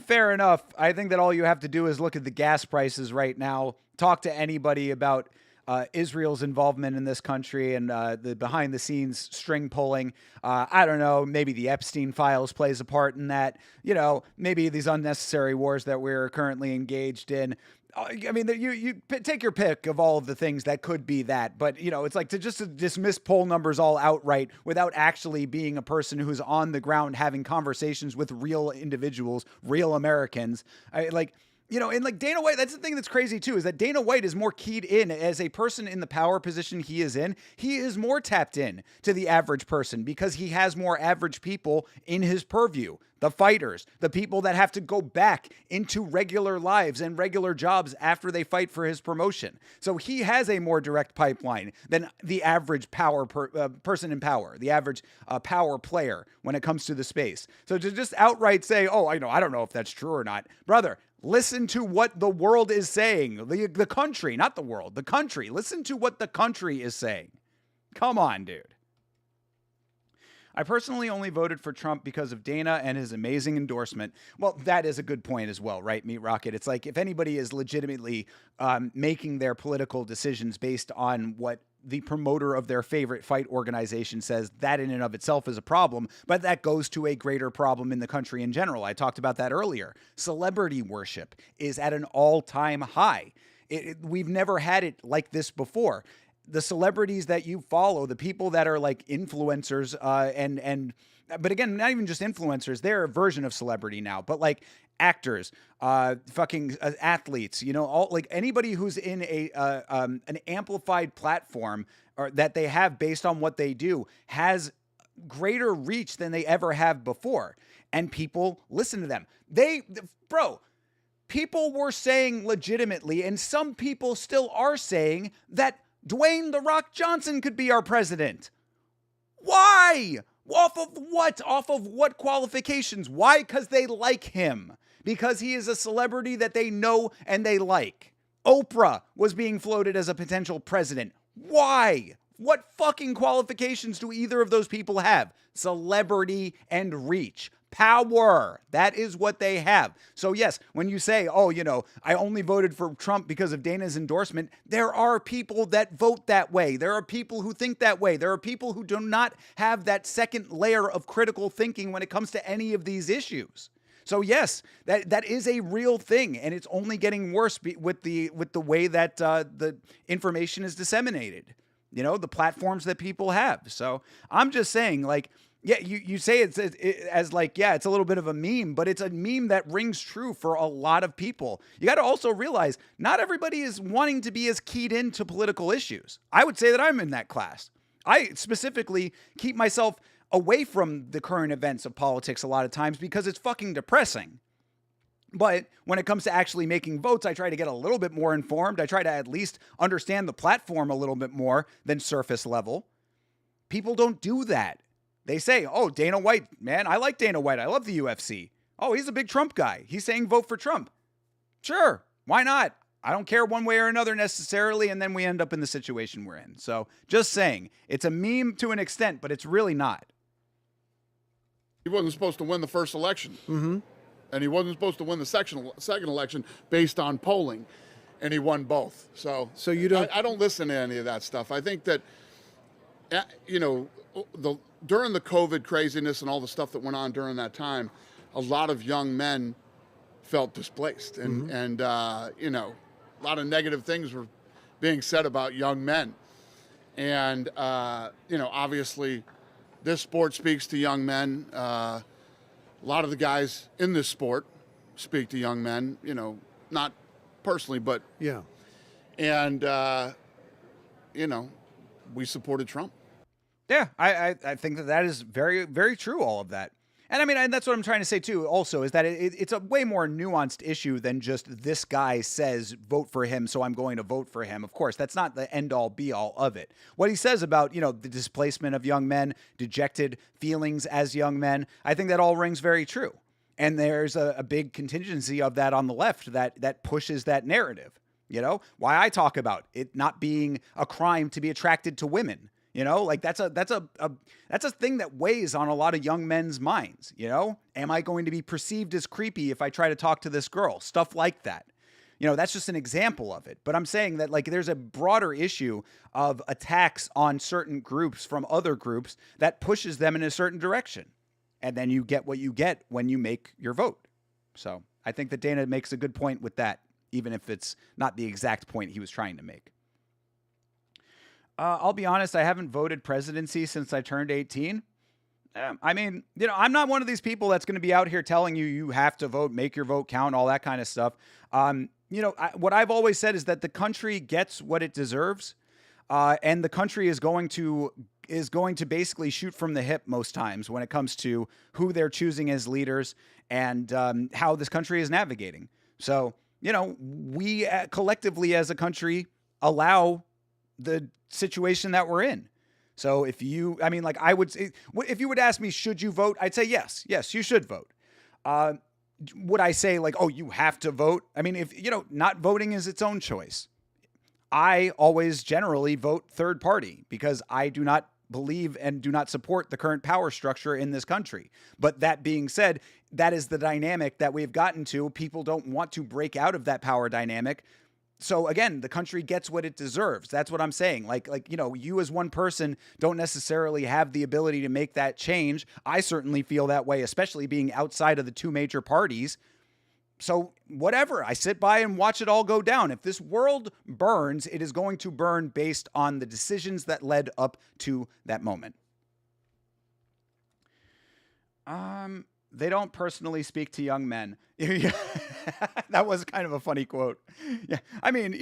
Fair enough. I think that all you have to do is look at the gas prices right now, talk to anybody about Israel's involvement in this country and the behind-the-scenes string pulling. I don't know, maybe the Epstein files plays a part in that. You know, maybe these unnecessary wars that we're currently engaged in. I mean, you take your pick of all of the things that could be that, but you know, it's like to dismiss poll numbers all outright without actually being a person who's on the ground having conversations with real individuals, real Americans. You know, and like Dana White, that's the thing that's crazy too, is that Dana White is more keyed in as a person in the power position he is in. He is more tapped in to the average person because he has more average people in his purview. The fighters, the people that have to go back into regular lives and regular jobs after they fight for his promotion. So he has a more direct pipeline than the average power person in power, the average power player when it comes to the space. So to just outright say, oh, I don't know if that's true or not, brother, listen to what the world is saying. The country, not the world, the country. Listen to what the country is saying. Come on, dude. I personally only voted for Trump because of Dana and his amazing endorsement. Well, that is a good point as well, right, Meat Rocket? It's like if anybody is legitimately making their political decisions based on what the promoter of their favorite fight organization says, that in and of itself is a problem, but that goes to a greater problem in the country in general. I talked about that earlier. Celebrity worship is at an all-time high. We've never had it like this before. The celebrities that you follow, the people that are like influencers, but again, not even just influencers, they're a version of celebrity now, but like actors, athletes, you know, all like anybody who's in an amplified platform or that they have based on what they do has greater reach than they ever have before. And people listen to them. People were saying legitimately, and some people still are saying that Dwayne "The Rock" Johnson could be our president. Why? Off of what? Off of what qualifications? Why? Because they like him. Because he is a celebrity that they know and they like. Oprah was being floated as a potential president. Why? What fucking qualifications do either of those people have? Celebrity and reach. Power. That is what they have. So yes, when you say, oh, I only voted for Trump because of Dana's endorsement, there are people that vote that way. There are people who think that way. There are people who do not have that second layer of critical thinking when it comes to any of these issues. So yes, that is a real thing, and it's only getting worse with the way that the information is disseminated. The platforms that people have. So I'm just saying, like, yeah, you say it's a little bit of a meme, but it's a meme that rings true for a lot of people. You got to also realize not everybody is wanting to be as keyed into political issues. I would say that I'm in that class. I specifically keep myself away from the current events of politics a lot of times because it's fucking depressing. But when it comes to actually making votes, I try to get a little bit more informed. I try to at least understand the platform a little bit more than surface level. People don't do that. They say, oh, Dana White, man, I like Dana White. I love the UFC. Oh, he's a big Trump guy. He's saying vote for Trump. Sure, why not? I don't care one way or another necessarily, and then we end up in the situation we're in. So just saying, it's a meme to an extent, but it's really not. He wasn't supposed to win the first election. Mm-hmm. And he wasn't supposed to win the second election based on polling, and he won both. So you don't. I don't listen to any of that stuff. I think that, during the COVID craziness and all the stuff that went on during that time, a lot of young men felt displaced, and a lot of negative things were being said about young men, and obviously, this sport speaks to young men. A lot of the guys in this sport speak to young men, not personally, but yeah. And, we supported Trump. Yeah, I think that is very, very true, all of that. And I mean, and that's what I'm trying to say too, also, is that it's a way more nuanced issue than just this guy says, vote for him, so I'm going to vote for him. Of course, that's not the end-all, be-all of it. What he says about, the displacement of young men, dejected feelings as young men, I think that all rings very true. And there's a big contingency of that on the left that pushes that narrative. Why I talk about it not being a crime to be attracted to women. That's a thing that weighs on a lot of young men's minds. Am I going to be perceived as creepy if I try to talk to this girl? Stuff like that. That's just an example of it. But I'm saying that there's a broader issue of attacks on certain groups from other groups that pushes them in a certain direction. And then you get what you get when you make your vote. So I think that Dana makes a good point with that, even if it's not the exact point he was trying to make. I'll be honest, I haven't voted presidency since I turned 18. I mean, I'm not one of these people that's going to be out here telling you have to vote, make your vote count, all that kind of stuff. What I've always said is that the country gets what it deserves, and the country is going to basically shoot from the hip most times when it comes to who they're choosing as leaders and how this country is navigating. So, we collectively as a country allow the situation that we're in. So if you would ask me, should you vote? I'd say yes, you should vote. Would I say oh, you have to vote? I mean, if, not voting is its own choice. I always generally vote third party because I do not believe and do not support the current power structure in this country. But that being said, that is the dynamic that we've gotten to. People don't want to break out of that power dynamic. So again, the country gets what it deserves. That's what I'm saying. You as one person don't necessarily have the ability to make that change. I certainly feel that way, especially being outside of the two major parties. So whatever, I sit by and watch it all go down. If this world burns, it is going to burn based on the decisions that led up to that moment. They don't personally speak to young men. That was kind of a funny quote. Yeah, I mean, we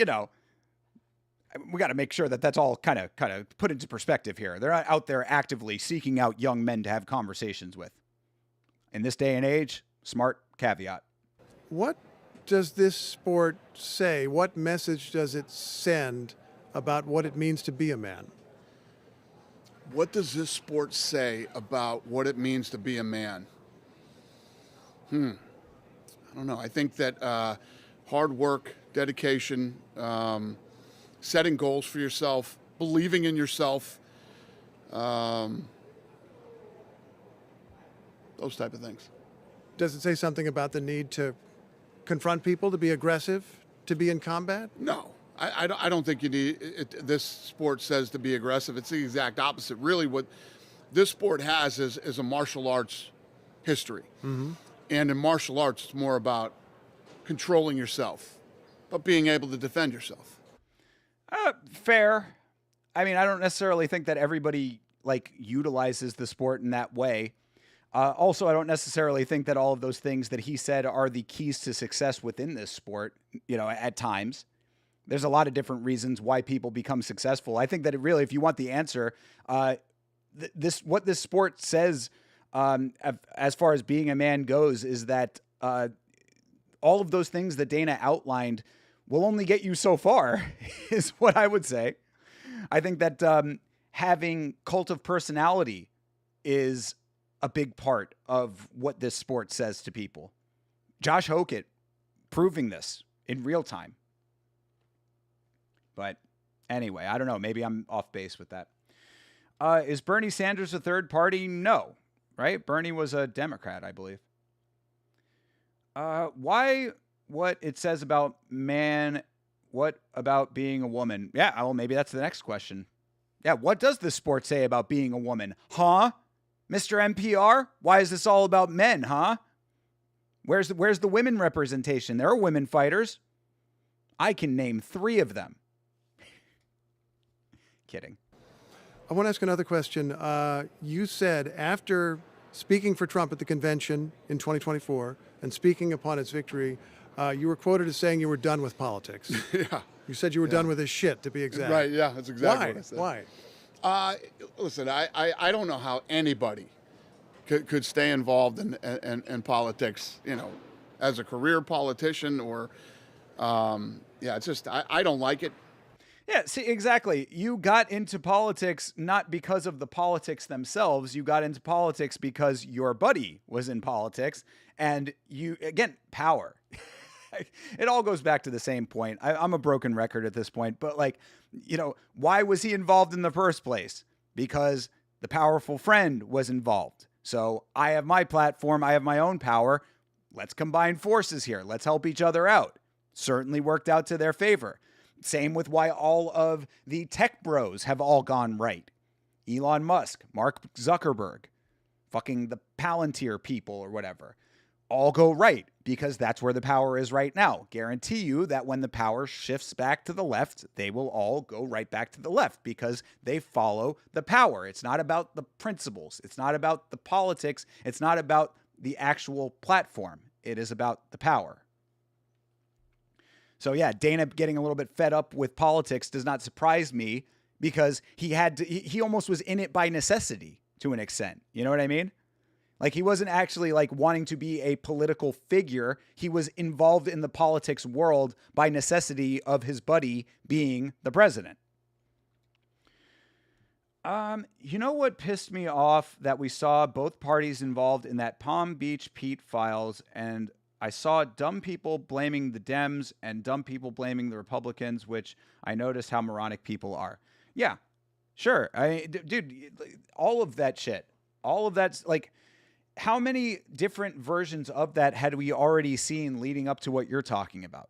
got to make sure that that's all kind of put into perspective here. They're not out there actively seeking out young men to have conversations with. In this day and age, smart caveat. What does this sport say? What message does it send about what it means to be a man? What does this sport say about what it means to be a man? I don't know. I think that hard work, dedication, setting goals for yourself, believing in yourself, those type of things. Does it say something about the need to confront people, to be aggressive, to be in combat? No, I don't think you need it. This sport says to be aggressive. It's the exact opposite. Really, what this sport has is a martial arts history. Mm-hmm. And in martial arts, it's more about controlling yourself, but being able to defend yourself. Fair. I mean, I don't necessarily think that everybody utilizes the sport in that way. Also, I don't necessarily think that all of those things that he said are the keys to success within this sport. At times, there's a lot of different reasons why people become successful. I think that if you want the answer, what this sport says, as far as being a man goes, is that all of those things that Dana outlined will only get you so far, is what I would say. I think that having cult of personality is a big part of what this sport says to people. Josh Hokett proving this in real time. But anyway, I don't know. Maybe I'm off base with that. Is Bernie Sanders a third party? No. Right? Bernie was a Democrat, I believe. Why what it says about man, what about being a woman? Yeah, well, maybe that's the next question. Yeah, what does this sport say about being a woman? Huh? Mr. NPR? Why is this all about men, huh? Where's the women representation? There are women fighters. I can name 3 of them. Kidding. I want to ask another question. You said after speaking for Trump at the convention in 2024 and speaking upon his victory, you were quoted as saying you were done with politics. Yeah. You said you were done with his shit, to be exact. Right, yeah, that's exactly what I said. Why? Listen, I don't know how anybody could stay involved in politics, as a career politician or, it's just, I don't like it. Yeah, see, exactly. You got into politics not because of the politics themselves. You got into politics because your buddy was in politics and again, power. It all goes back to the same point. I'm a broken record at this point, but why was he involved in the first place? Because the powerful friend was involved. So I have my platform. I have my own power. Let's combine forces here. Let's help each other out. Certainly worked out to their favor. Same with why all of the tech bros have all gone right. Elon Musk, Mark Zuckerberg, fucking the Palantir people or whatever, all go right because that's where the power is right now. Guarantee you that when the power shifts back to the left, they will all go right back to the left because they follow the power. It's not about the principles. It's not about the politics. It's not about the actual platform. It is about the power. So yeah, Dana getting a little bit fed up with politics does not surprise me because he almost was in it by necessity to an extent. You know what I mean? He wasn't actually wanting to be a political figure. He was involved in the politics world by necessity of his buddy being the president. You know what pissed me off? That we saw both parties involved in that Palm Beach Pete files, and I saw dumb people blaming the Dems and dumb people blaming the Republicans, which I noticed how moronic people are. Yeah, sure. Dude, all of that shit, all of that's how many different versions of that had we already seen leading up to what you're talking about?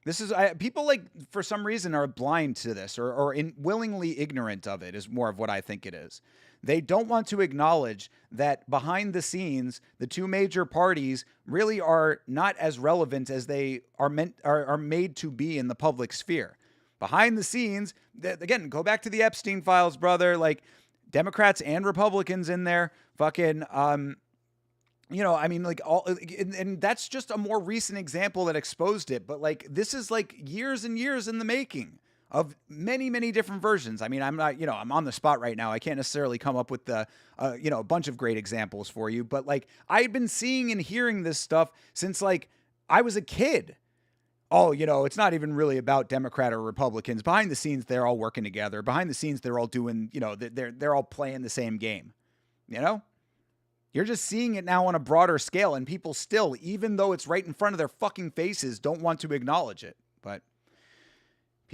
This is people for some reason are blind to this or willingly ignorant of it is more of what I think it is. They don't want to acknowledge that behind the scenes, the two major parties really are not as relevant as they are made to be in the public sphere. Behind the scenes, again, go back to the Epstein files, brother. Democrats and Republicans in there, fucking. And that's just a more recent example that exposed it. But this is years and years in the making of many, many different versions. I mean, I'm not, I'm on the spot right now. I can't necessarily come up with a bunch of great examples for you. But I've been seeing and hearing this stuff since I was a kid. Oh, it's not even really about Democrat or Republicans. Behind the scenes, they're all working together. Behind the scenes, they're all doing, they're all playing the same game. You're just seeing it now on a broader scale, and people still, even though it's right in front of their fucking faces, don't want to acknowledge it. But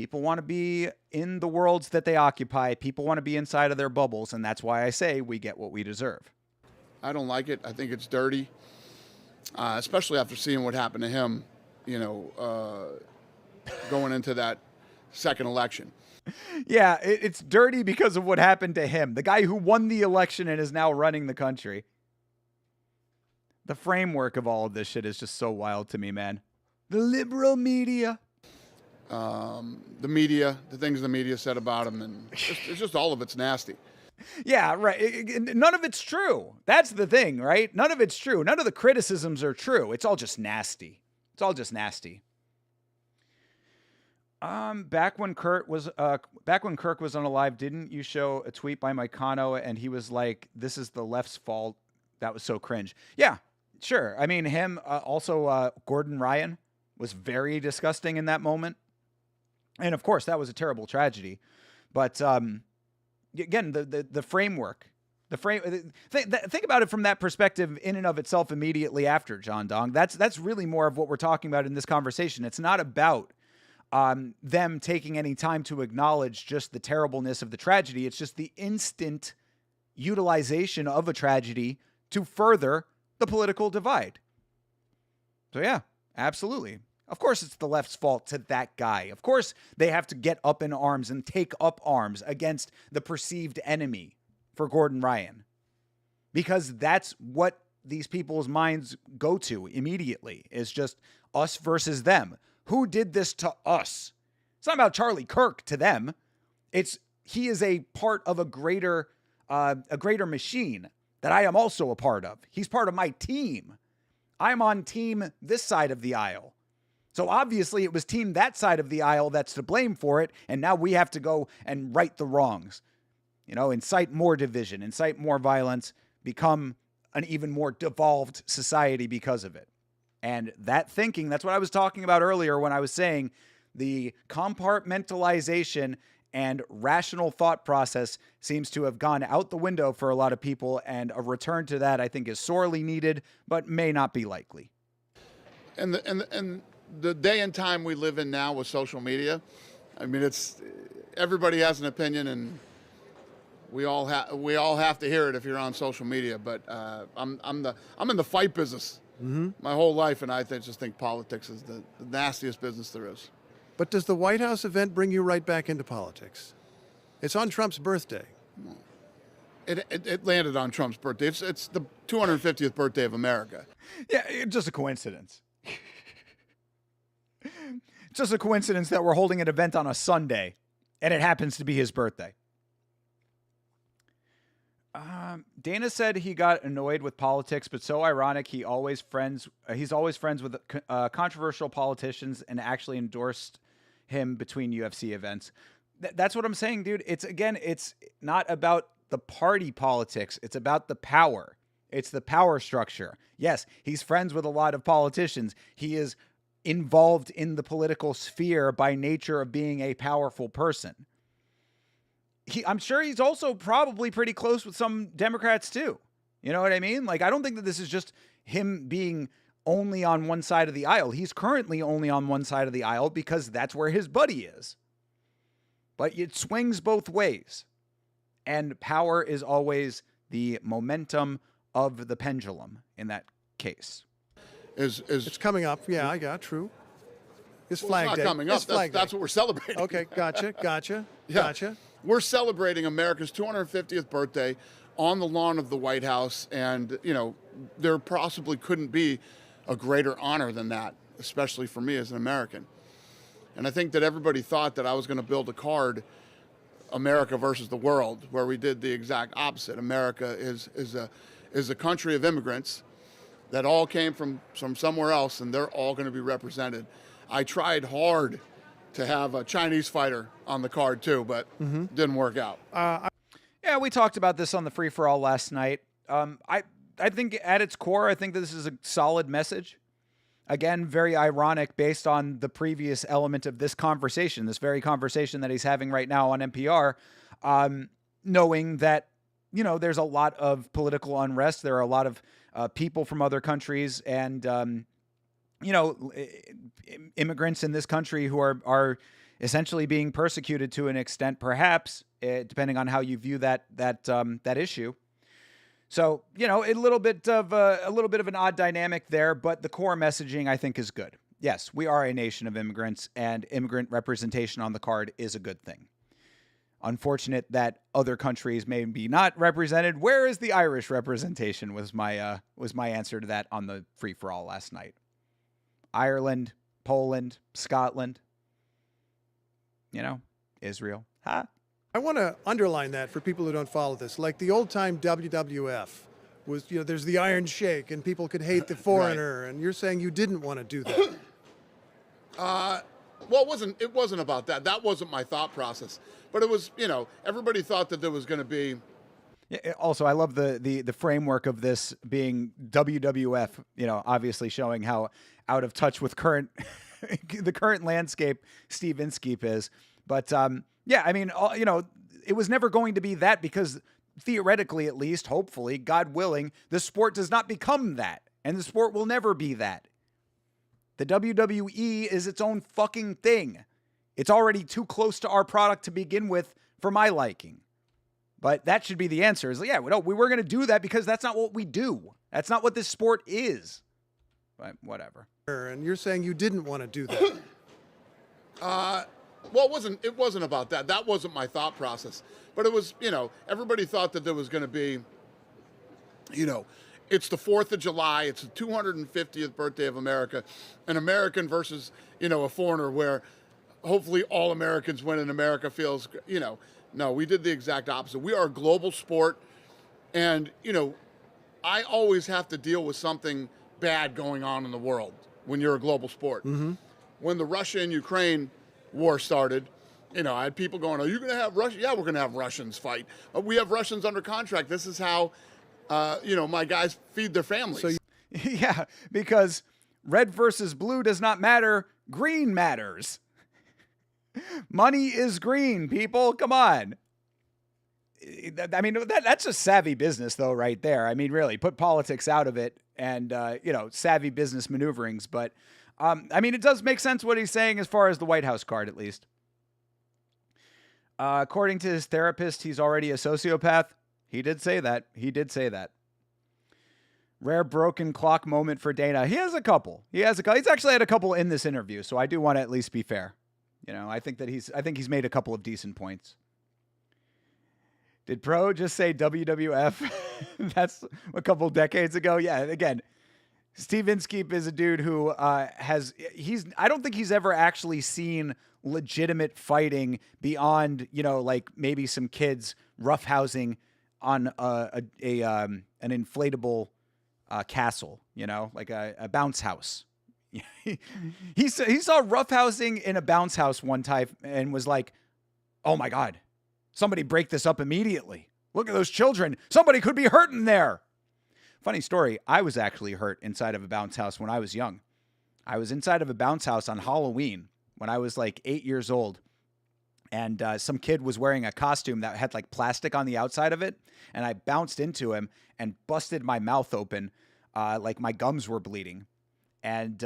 People want to be in the worlds that they occupy. People want to be inside of their bubbles, and that's why I say we get what we deserve. I don't like it. I think it's dirty, especially after seeing what happened to him, going into that second election. Yeah, it's dirty because of what happened to him. The guy who won the election and is now running the country. The framework of all of this shit is just so wild to me, man. The liberal media. The media, the things the media said about him, and it's just all of it's nasty. Yeah, right. None of it's true. That's the thing, right? None of it's true. None of the criticisms are true. It's all just nasty. It's all just nasty. Back when Kirk was on Alive, didn't you show a tweet by Moicano and he was like, "This is the left's fault." That was so cringe. Yeah, sure. I mean, him also Gordon Ryan was very disgusting in that moment, and of course that was a terrible tragedy. But again, the framework, think about it from that perspective in and of itself immediately after John Dong. That's really more of what we're talking about in this conversation. It's not about them taking any time to acknowledge just the terribleness of the tragedy. It's just the instant utilization of a tragedy to further the political divide. So yeah, absolutely. Of course it's the left's fault to that guy. Of course they have to get up in arms and take up arms against the perceived enemy for Gordon Ryan. Because that's what these people's minds go to immediately, is just us versus them. Who did this to us? It's not about Charlie Kirk to them. He is a part of a greater machine that I am also a part of. He's part of my team. I'm on team this side of the aisle. So obviously it was team that side of the aisle that's to blame for it, and now we have to go and right the wrongs. Incite more division, incite more violence, become an even more devolved society because of it. And that thinking, that's what I was talking about earlier when I was saying the compartmentalization and rational thought process seems to have gone out the window for a lot of people, and a return to that I think is sorely needed, but may not be likely. And the day and time we live in now with social media, I mean, everybody has an opinion, and we all have to hear it if you're on social media. But I'm in the fight business my whole life, and I just think politics is the nastiest business there is. But does the White House event bring you right back into politics? It's on Trump's birthday. It landed on Trump's birthday. It's the 250th birthday of America. Yeah, it's just a coincidence. It's just a coincidence that we're holding an event on a Sunday, and it happens to be his birthday. Dana said he got annoyed with politics, but so ironic. He's always friends with controversial politicians and actually endorsed him between UFC events. That's what I'm saying, dude. It's not about the party politics. It's about the power. It's the power structure. Yes, he's friends with a lot of politicians. He is involved in the political sphere by nature of being a powerful person. I'm sure he's also probably pretty close with some Democrats too. You know what I mean? Like, I don't think that this is just him being only on one side of the aisle. He's currently only on one side of the aisle because that's where his buddy is. But it swings both ways. And power is always the momentum of the pendulum in that case. It's coming up. Yeah, I got true. It's Flag not Day. coming up. It's Flag That's Day. what we're celebrating. Okay, gotcha. Yeah. Gotcha. We're celebrating America's 250th birthday on the lawn of the White House, and there possibly couldn't be a greater honor than that, especially for me as an American. And I think that everybody thought that I was going to build a card, America versus the world, where we did the exact opposite. America is a country of immigrants that all came from somewhere else, and they're all going to be represented. I tried hard to have a Chinese fighter on the card too, but didn't work out. Yeah, we talked about this on the Free for All last night. I think at its core, I think that this is a solid message. Again, very ironic based on the previous element of this conversation, this very conversation that he's having right now on NPR, knowing that, there's a lot of political unrest. There are a lot of people from other countries and, immigrants in this country who are essentially being persecuted to an extent, perhaps, depending on how you view that issue. So, a little bit of an odd dynamic there, but the core messaging, I think, is good. Yes, we are a nation of immigrants, and immigrant representation on the card is a good thing. Unfortunate that other countries may be not represented. Where is the Irish representation? Was my answer to that on the free for all last night. Ireland, Poland, Scotland, Israel. Huh? I want to underline that for people who don't follow this. Like the old time WWF was, there's the Iron Sheik and people could hate the foreigner. Right. And you're saying you didn't want to do that. Well, it wasn't about that. That wasn't my thought process. But it was, everybody thought that there was going to be. Also, I love the framework of this being WWF, obviously showing how out of touch with the current landscape Steve Inskeep is. But, it was never going to be that because theoretically, at least, hopefully, God willing, the sport does not become that. And the sport will never be that. The WWE is its own fucking thing. It's already too close to our product to begin with for my liking. But that should be the answer. Is we were going to do that because that's not what we do. That's not what this sport is. But whatever. And you're saying you didn't want to do that. Well, it wasn't about that. That wasn't my thought process. But it was, everybody thought that there was going to be, it's the 4th of July. It's the 250th birthday of America. An American versus, a foreigner where hopefully all Americans win and America feels, no, we did the exact opposite. We are a global sport. And, I always have to deal with something bad going on in the world when you're a global sport. Mm-hmm. When the Russia and Ukraine war started, I had people going, are you going to have Russia? Yeah, we're going to have Russians fight. We have Russians under contract. This is how, my guys feed their families. Yeah, because red versus blue does not matter. Green matters. Money is green, people. Come on. I mean, that's a savvy business, though, right there. I mean, really, put politics out of it and, savvy business maneuverings. But, it does make sense what he's saying as far as the White House card, at least. According to his therapist, he's already a sociopath. He did say that. Rare broken clock moment for Dana. He has a couple. He's actually had a couple in this interview, so I do want to at least be fair. I think he's made a couple of decent points. Did Pro just say WWF? That's a couple decades ago. Yeah, again, Steve Inskeep is a dude who I don't think he's ever actually seen legitimate fighting beyond, maybe some kids roughhousing on an inflatable castle, like a bounce house. He saw roughhousing in a bounce house one time and was like, oh my God, somebody break this up immediately. Look at those children. Somebody could be hurt in there. Funny story. I was actually hurt inside of a bounce house when I was young. I was inside of a bounce house on Halloween when I was like 8 years old. And some kid was wearing a costume that had like plastic on the outside of it. And I bounced into him and busted my mouth open. Like my gums were bleeding. And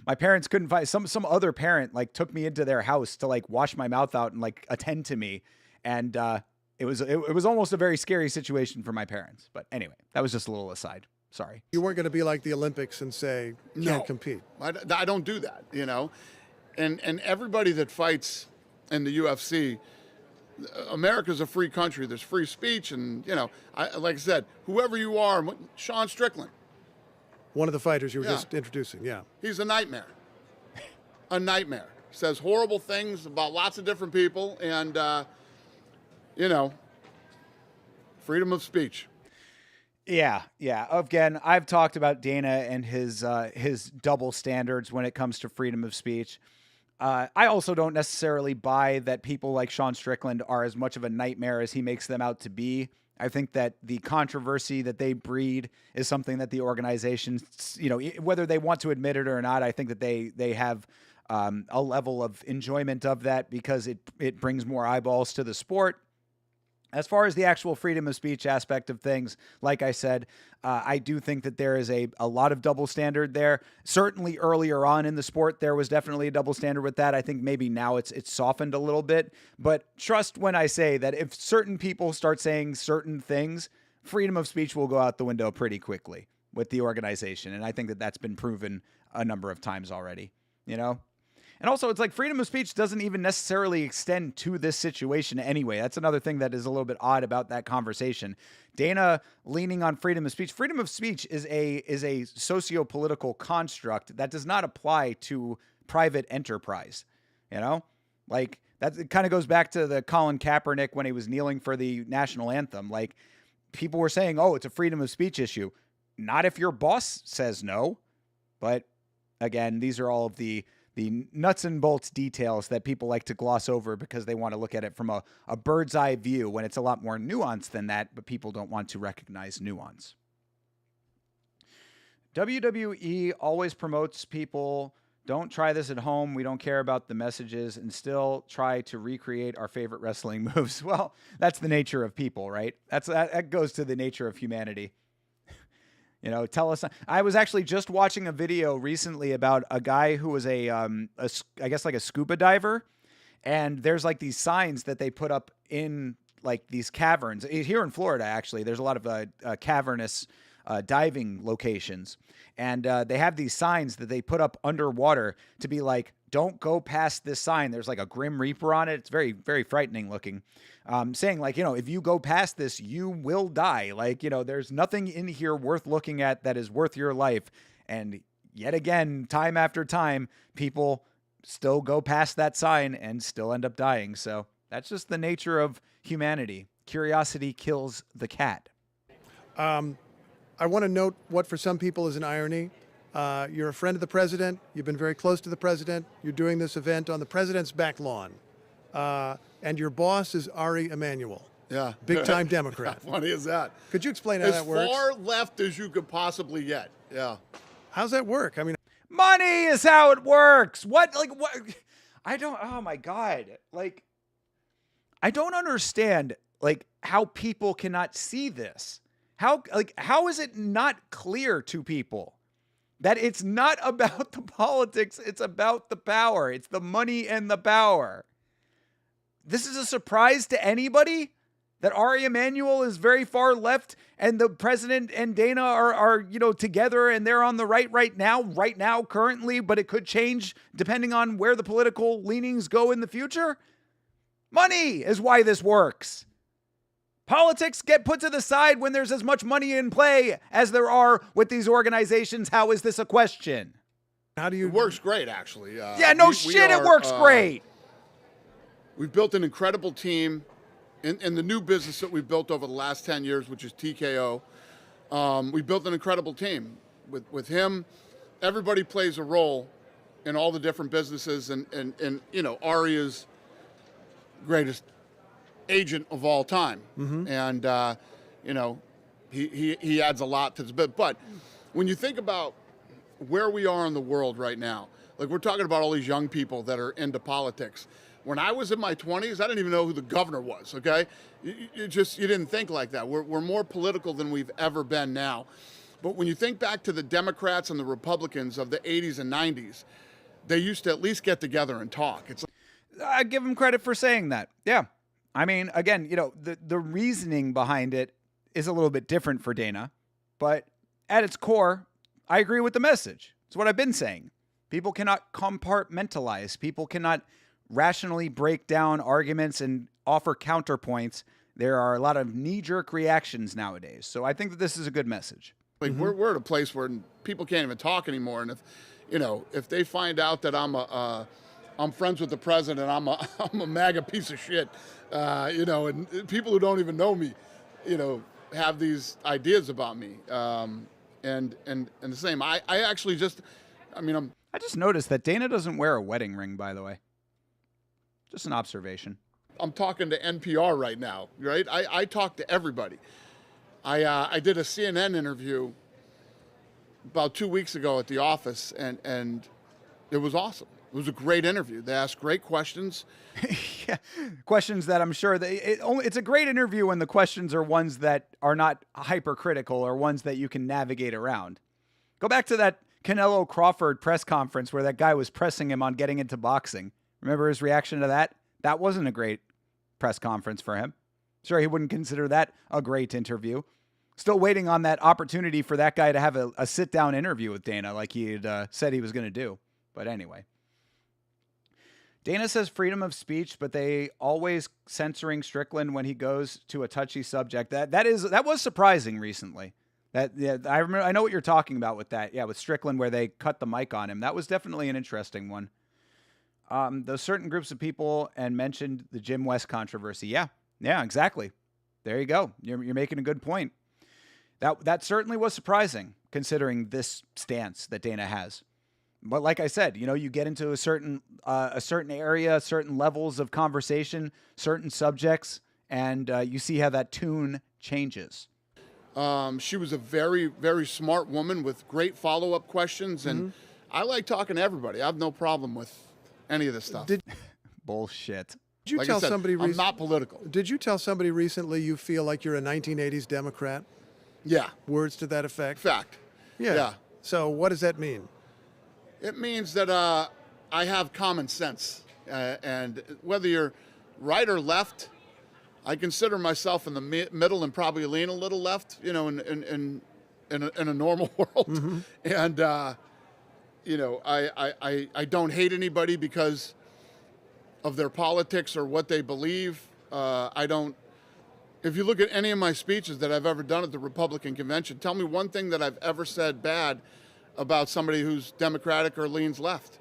my parents couldn't find some other parent like took me into their house to like wash my mouth out and like attend to me. And it was almost a very scary situation for my parents. But anyway, that was just a little aside. Sorry. You weren't going to be like the Olympics and say, can't compete. I don't do that, And everybody that fights in the UFC, America's a free country. There's free speech. And, like I said, whoever you are, Sean Strickland. One of the fighters you were just introducing, yeah. He's a nightmare. A nightmare. Says horrible things about lots of different people. And, freedom of speech. Yeah. Again, I've talked about Dana and his double standards when it comes to freedom of speech. I also don't necessarily buy that people like Sean Strickland are as much of a nightmare as he makes them out to be. I think that the controversy that they breed is something that the organization, whether they want to admit it or not, I think that they have a level of enjoyment of that because it brings more eyeballs to the sport. As far as the actual freedom of speech aspect of things, like I said, I do think that there is a lot of double standard there. Certainly earlier on in the sport, there was definitely a double standard with that. I think maybe now it's softened a little bit. But trust when I say that if certain people start saying certain things, freedom of speech will go out the window pretty quickly with the organization. And I think that that's been proven a number of times already, you know? And also, it's like freedom of speech doesn't even necessarily extend to this situation anyway. That's another thing that is a little bit odd about that conversation. Dana leaning on freedom of speech. Freedom of speech is a socio-political construct that does not apply to private enterprise. You know, like that it kind of goes back to the Colin Kaepernick when he was kneeling for the national anthem. Like people were saying, "Oh, it's a freedom of speech issue." Not if your boss says no. But again, these are all of the nuts and bolts details that people like to gloss over because they want to look at it from a bird's eye view when it's a lot more nuanced than that, but people don't want to recognize nuance. WWE always promotes people, don't try this at home, we don't care about the messages, and still try to recreate our favorite wrestling moves. Well, that's the nature of people, right? That goes to the nature of humanity. You know, tell us. I was actually just watching a video recently about a guy who was I guess like a scuba diver, and there's like these signs that they put up in like these caverns here in Florida. Actually, there's a lot of cavernous diving locations, and they have these signs that they put up underwater to be like, don't go past this sign. There's like a Grim Reaper on it. It's very, very frightening looking. Saying like, you know, if you go past this, you will die. Like, you know, there's nothing in here worth looking at that is worth your life. And yet again, time after time, people still go past that sign and still end up dying. So that's just the nature of humanity. Curiosity kills the cat. I want to note what for some people is an irony. You're a friend of the president. You've been very close to the president. You're doing this event on the president's back lawn. And your boss is Ari Emanuel. Yeah. Big-time Democrat. How funny is that? Could you explain how that works? As far left as you could possibly get. Yeah. How's that work? I mean, money is how it works. What? Like, what? I don't, oh my God. Like, I don't understand, like, how people cannot see this. How is it not clear to people that it's not about the politics, it's about the power. It's the money and the power. This is a surprise to anybody that Ari Emanuel is very far left and the president and Dana are you know, together and they're on the right now, currently, but it could change depending on where the political leanings go in the future. Money is why this works. Politics get put to the side when there's as much money in play as there are with these organizations. How is this a question? How do you? It works great, actually. It works great. We've built an incredible team in the new business that we've built over the last 10 years, which is TKO. We built an incredible team. With him, everybody plays a role in all the different businesses, and you know, Ari is greatest agent of all time. Mm-hmm. And you know, he adds a lot to this bit. But when you think about where we are in the world right now, like we're talking about all these young people that are into politics. When I was in my 20s, I didn't even know who the governor was, okay? You didn't think like that. We're more political than we've ever been now. But when you think back to the Democrats and the Republicans of the 80s and 90s, they used to at least get together and talk. It's like, I give them credit for saying that. Yeah. I mean, again, you know, the reasoning behind it is a little bit different for Dana, but at its core, I agree with the message. It's what I've been saying. People cannot compartmentalize. People cannot rationally break down arguments and offer counterpoints. There are a lot of knee-jerk reactions nowadays. So I think that this is a good message. Like we're at a place where people can't even talk anymore. And if they find out that I'm friends with the president, I'm a MAGA piece of shit, and people who don't even know me, have these ideas about me. And the same, I just noticed that Dana doesn't wear a wedding ring, by the way. Just an observation. I'm talking to NPR right now, right? I talk to everybody. I did a CNN interview about 2 weeks ago at the office, and it was awesome. It was a great interview. They asked great questions. Yeah, questions that I'm sure that it's a great interview when the questions are ones that are not hypercritical or ones that you can navigate around. Go back to that Canelo Crawford press conference where that guy was pressing him on getting into boxing. Remember his reaction to that? That wasn't a great press conference for him. Sure, he wouldn't consider that a great interview. Still waiting on that opportunity for that guy to have a sit-down interview with Dana like he had said he was going to do. But anyway. Dana says freedom of speech, but they always censoring Strickland when he goes to a touchy subject. That was surprising recently. I know what you're talking about with that. Yeah, with Strickland where they cut the mic on him. That was definitely an interesting one. Those certain groups of people and mentioned the Jim West controversy. Yeah, exactly. There you go. You're making a good point. That certainly was surprising considering this stance that Dana has. But like I said, you get into a certain area, certain levels of conversation, certain subjects, and you see how that tune changes. She was a very, very smart woman with great follow-up questions, and I like talking to everybody. I have no problem with any of this stuff. Bullshit. Did you Like tell I said, somebody I'm not political. Did you tell somebody recently you feel like you're a 1980s Democrat? Yeah. Words to that effect? Fact. Yeah. So what does that mean? It means that I have common sense, and whether you're right or left, I consider myself in the middle and probably lean a little left, in a normal world. And I don't hate anybody because of their politics or what they believe. I don't. If you look at any of my speeches that I've ever done at the Republican convention, tell me one thing that I've ever said bad about somebody who's Democratic or leans left.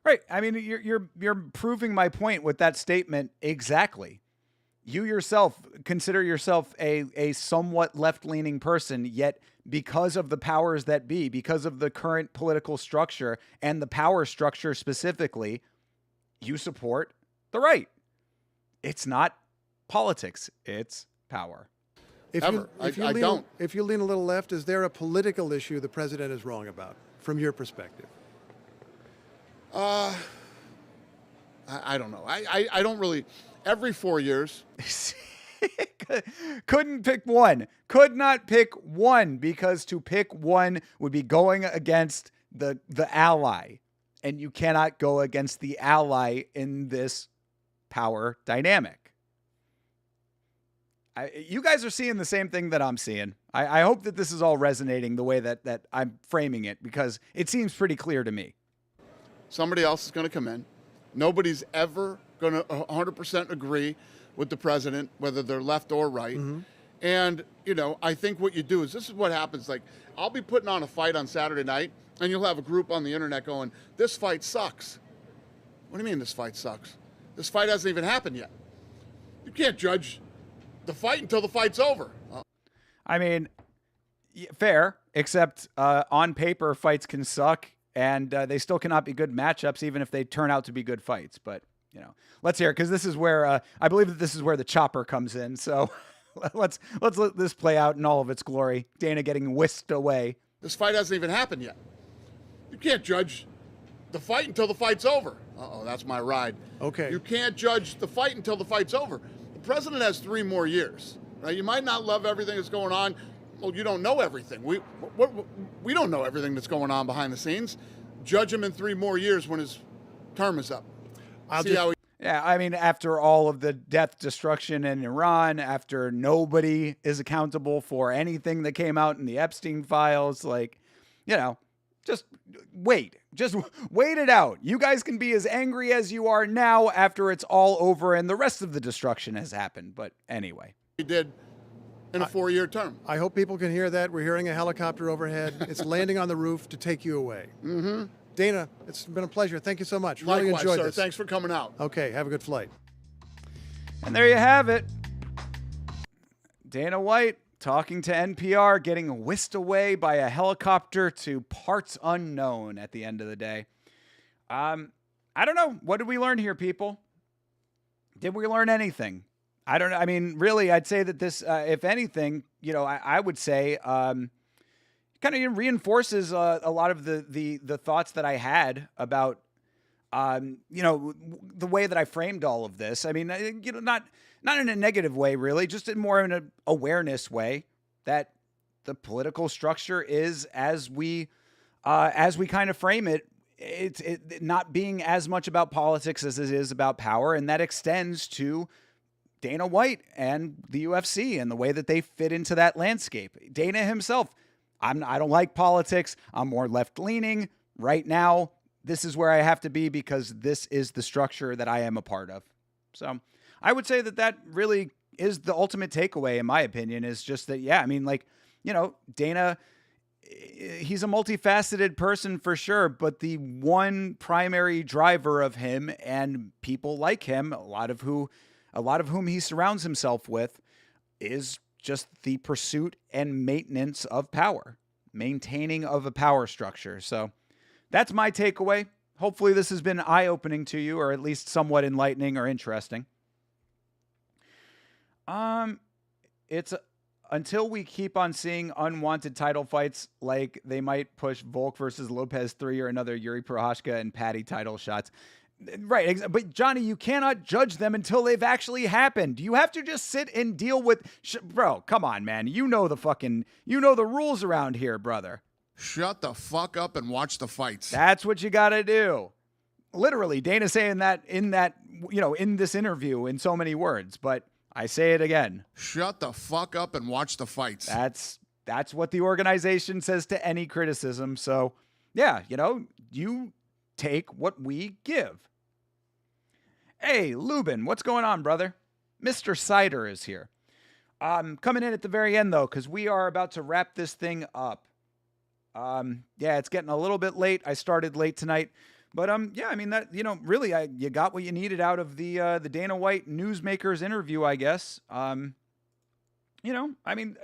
Right. I mean, you're proving my point with that statement exactly. You yourself consider yourself a somewhat left-leaning person, yet because of the powers that be, because of the current political structure and the power structure specifically, you support the right. It's not politics, it's power. If you lean a little left, is there a political issue the president is wrong about, from your perspective? I don't know. I don't really. Every 4 years. Couldn't pick one. Could not pick one, because to pick one would be going against the ally. And you cannot go against the ally in this power dynamic. You guys are seeing the same thing that I'm seeing. I hope that this is all resonating the way that I'm framing it, because it seems pretty clear to me. Somebody else is going to come in. Nobody's ever going to 100% agree with the president, whether they're left or right. And, I think what you do is, this is what happens. Like, I'll be putting on a fight on Saturday night, and you'll have a group on the internet going, this fight sucks. What do you mean this fight sucks? This fight hasn't even happened yet. You can't judge the fight until the fight's over. I mean, fair, except on paper, fights can suck, and they still cannot be good matchups, even if they turn out to be good fights. But, let's hear it, because this is where I believe that this is where the chopper comes in. So let's let this play out in all of its glory. Dana getting whisked away. This fight hasn't even happened yet. You can't judge the fight until the fight's over. That's my ride. Okay. You can't judge the fight until the fight's over. The president has 3 more years. Right? You might not love everything that's going on. Well, you don't know everything. We don't know everything that's going on behind the scenes. Judge him in 3 more years when his term is up. Yeah, I mean, after all of the death, destruction in Iran, after nobody is accountable for anything that came out in the Epstein files, just wait. Just wait it out. You guys can be as angry as you are now after it's all over and the rest of the destruction has happened. But anyway. He did in a 4-year term. I hope people can hear that. We're hearing a helicopter overhead. It's landing on the roof to take you away. Dana, it's been a pleasure. Thank you so much. Really Likewise, enjoyed sir. this. Thanks for coming out. Okay, have a good flight. And there you have it. Dana White talking to NPR, getting whisked away by a helicopter to parts unknown at the end of the day. I don't know. What did we learn here, people? Did we learn anything? I don't know. I mean, really, I'd say that this, if anything, I would say kind of reinforces a lot of the thoughts that I had about the way that I framed all of this, I mean, not in a negative way, really, just in more in an awareness way that the political structure is as we kind of frame it. It's not being as much about politics as it is about power, and that extends to Dana White and the UFC and the way that they fit into that landscape. Dana himself, I don't like politics. I'm more left-leaning right now. This is where I have to be because this is the structure that I am a part of. So I would say that really is the ultimate takeaway, in my opinion, is just that, yeah, I mean, like, Dana, he's a multifaceted person for sure, but the one primary driver of him and people like him, a lot of whom he surrounds himself with, is just the pursuit and maintenance of power, maintaining of a power structure. So that's my takeaway. Hopefully this has been eye-opening to you, or at least somewhat enlightening or interesting. It's until we keep on seeing unwanted title fights, like they might push Volk versus Lopez 3 or another Yuri Prochazka and Patty title shots. Right. But Johnny, you cannot judge them until they've actually happened. You have to just sit and deal with, bro, come on, man. You know the rules around here, brother. Shut the fuck up and watch the fights. That's what you got to do. Literally, Dana saying that in this interview in so many words, but I say it again. Shut the fuck up and watch the fights. That's what the organization says to any criticism. So, yeah, you take what we give. Hey, Lubin, what's going on, brother? Mr. Cider is here. Coming in at the very end, though, because we are about to wrap this thing up. Yeah, it's getting a little bit late. I started late tonight. But yeah, I mean that really, you got what you needed out of the Dana White Newsmakers interview, I guess. I mean,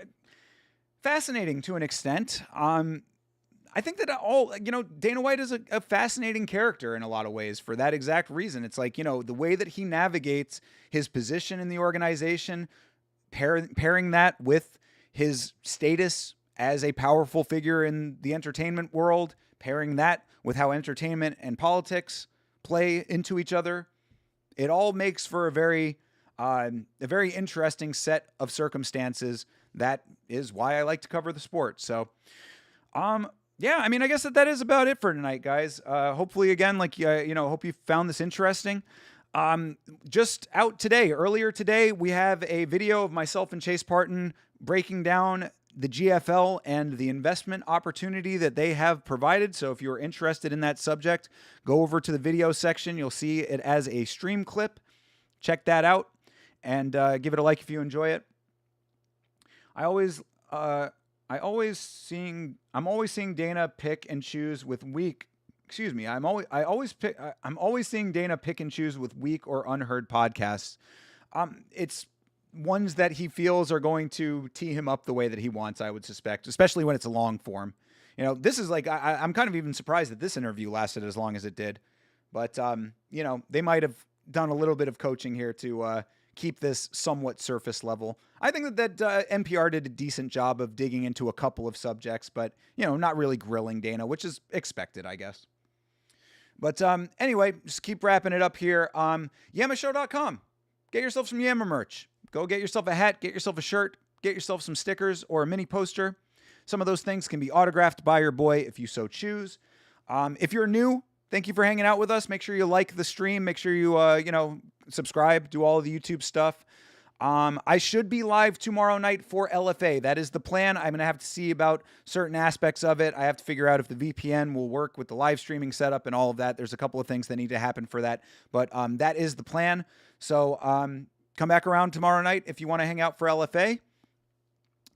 fascinating to an extent. I think that Dana White is a fascinating character in a lot of ways for that exact reason. It's like, the way that he navigates his position in the organization, pairing that with his status as a powerful figure in the entertainment world, pairing that with how entertainment and politics play into each other. It all makes for a very interesting set of circumstances. That is why I like to cover the sport. So, yeah, I mean, I guess that is about it for tonight, guys. Hopefully, again, hope you found this interesting. Just out today, earlier today, we have a video of myself and Chase Parton breaking down the GFL and the investment opportunity that they have provided. So if you're interested in that subject, go over to the video section. You'll see it as a stream clip. Check that out and give it a like if you enjoy it. I'm always seeing Dana pick and choose with weak. Excuse me. I'm always seeing Dana pick and choose with weak or unheard podcasts. It's ones that he feels are going to tee him up the way that he wants, I would suspect, especially when it's a long form. This is like, I'm kind of even surprised that this interview lasted as long as it did. But, they might have done a little bit of coaching here to keep this somewhat surface level. I think that NPR did a decent job of digging into a couple of subjects, but, not really grilling Dana, which is expected, I guess. But anyway, just keep wrapping it up here. YammaShow.com. Get yourself some Yamma merch. Go get yourself a hat, get yourself a shirt, get yourself some stickers or a mini poster. Some of those things can be autographed by your boy if you so choose. If you're new, thank you for hanging out with us. Make sure you like the stream. Make sure you, subscribe, do all of the YouTube stuff. I should be live tomorrow night for LFA. That is the plan. I'm going to have to see about certain aspects of it. I have to figure out if the VPN will work with the live streaming setup and all of that. There's a couple of things that need to happen for that, but that is the plan. So come back around tomorrow night if you want to hang out for LFA.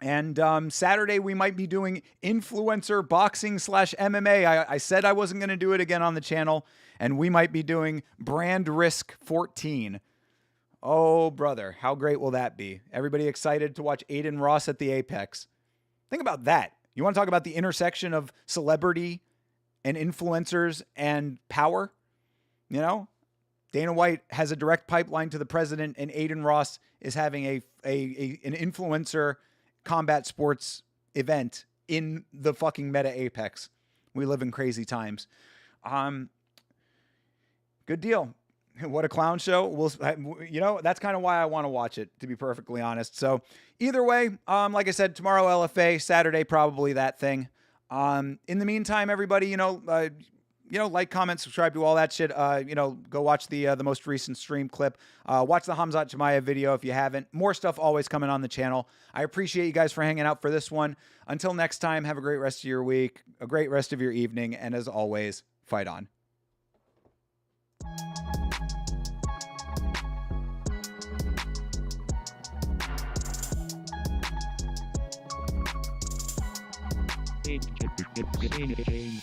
And Saturday, we might be doing influencer boxing / MMA. I said I wasn't going to do it again on the channel, and we might be doing Brand Risk 14. Oh, brother, how great will that be? Everybody excited to watch Aiden Ross at the Apex. Think about that. You want to talk about the intersection of celebrity and influencers and power? Dana White has a direct pipeline to the president, and Aiden Ross is having an influencer combat sports event in the fucking meta Apex. We live in crazy times. Good deal. What a clown show. That's kind of why I want to watch it, to be perfectly honest. So either way, like I said, tomorrow LFA, Saturday, probably that thing. In the meantime, everybody, like, comment, subscribe to all that shit. Go watch the most recent stream clip. Watch the Hamzat Chimaev video if you haven't. More stuff always coming on the channel. I appreciate you guys for hanging out for this one. Until next time, have a great rest of your week, a great rest of your evening, and as always, fight on. Change.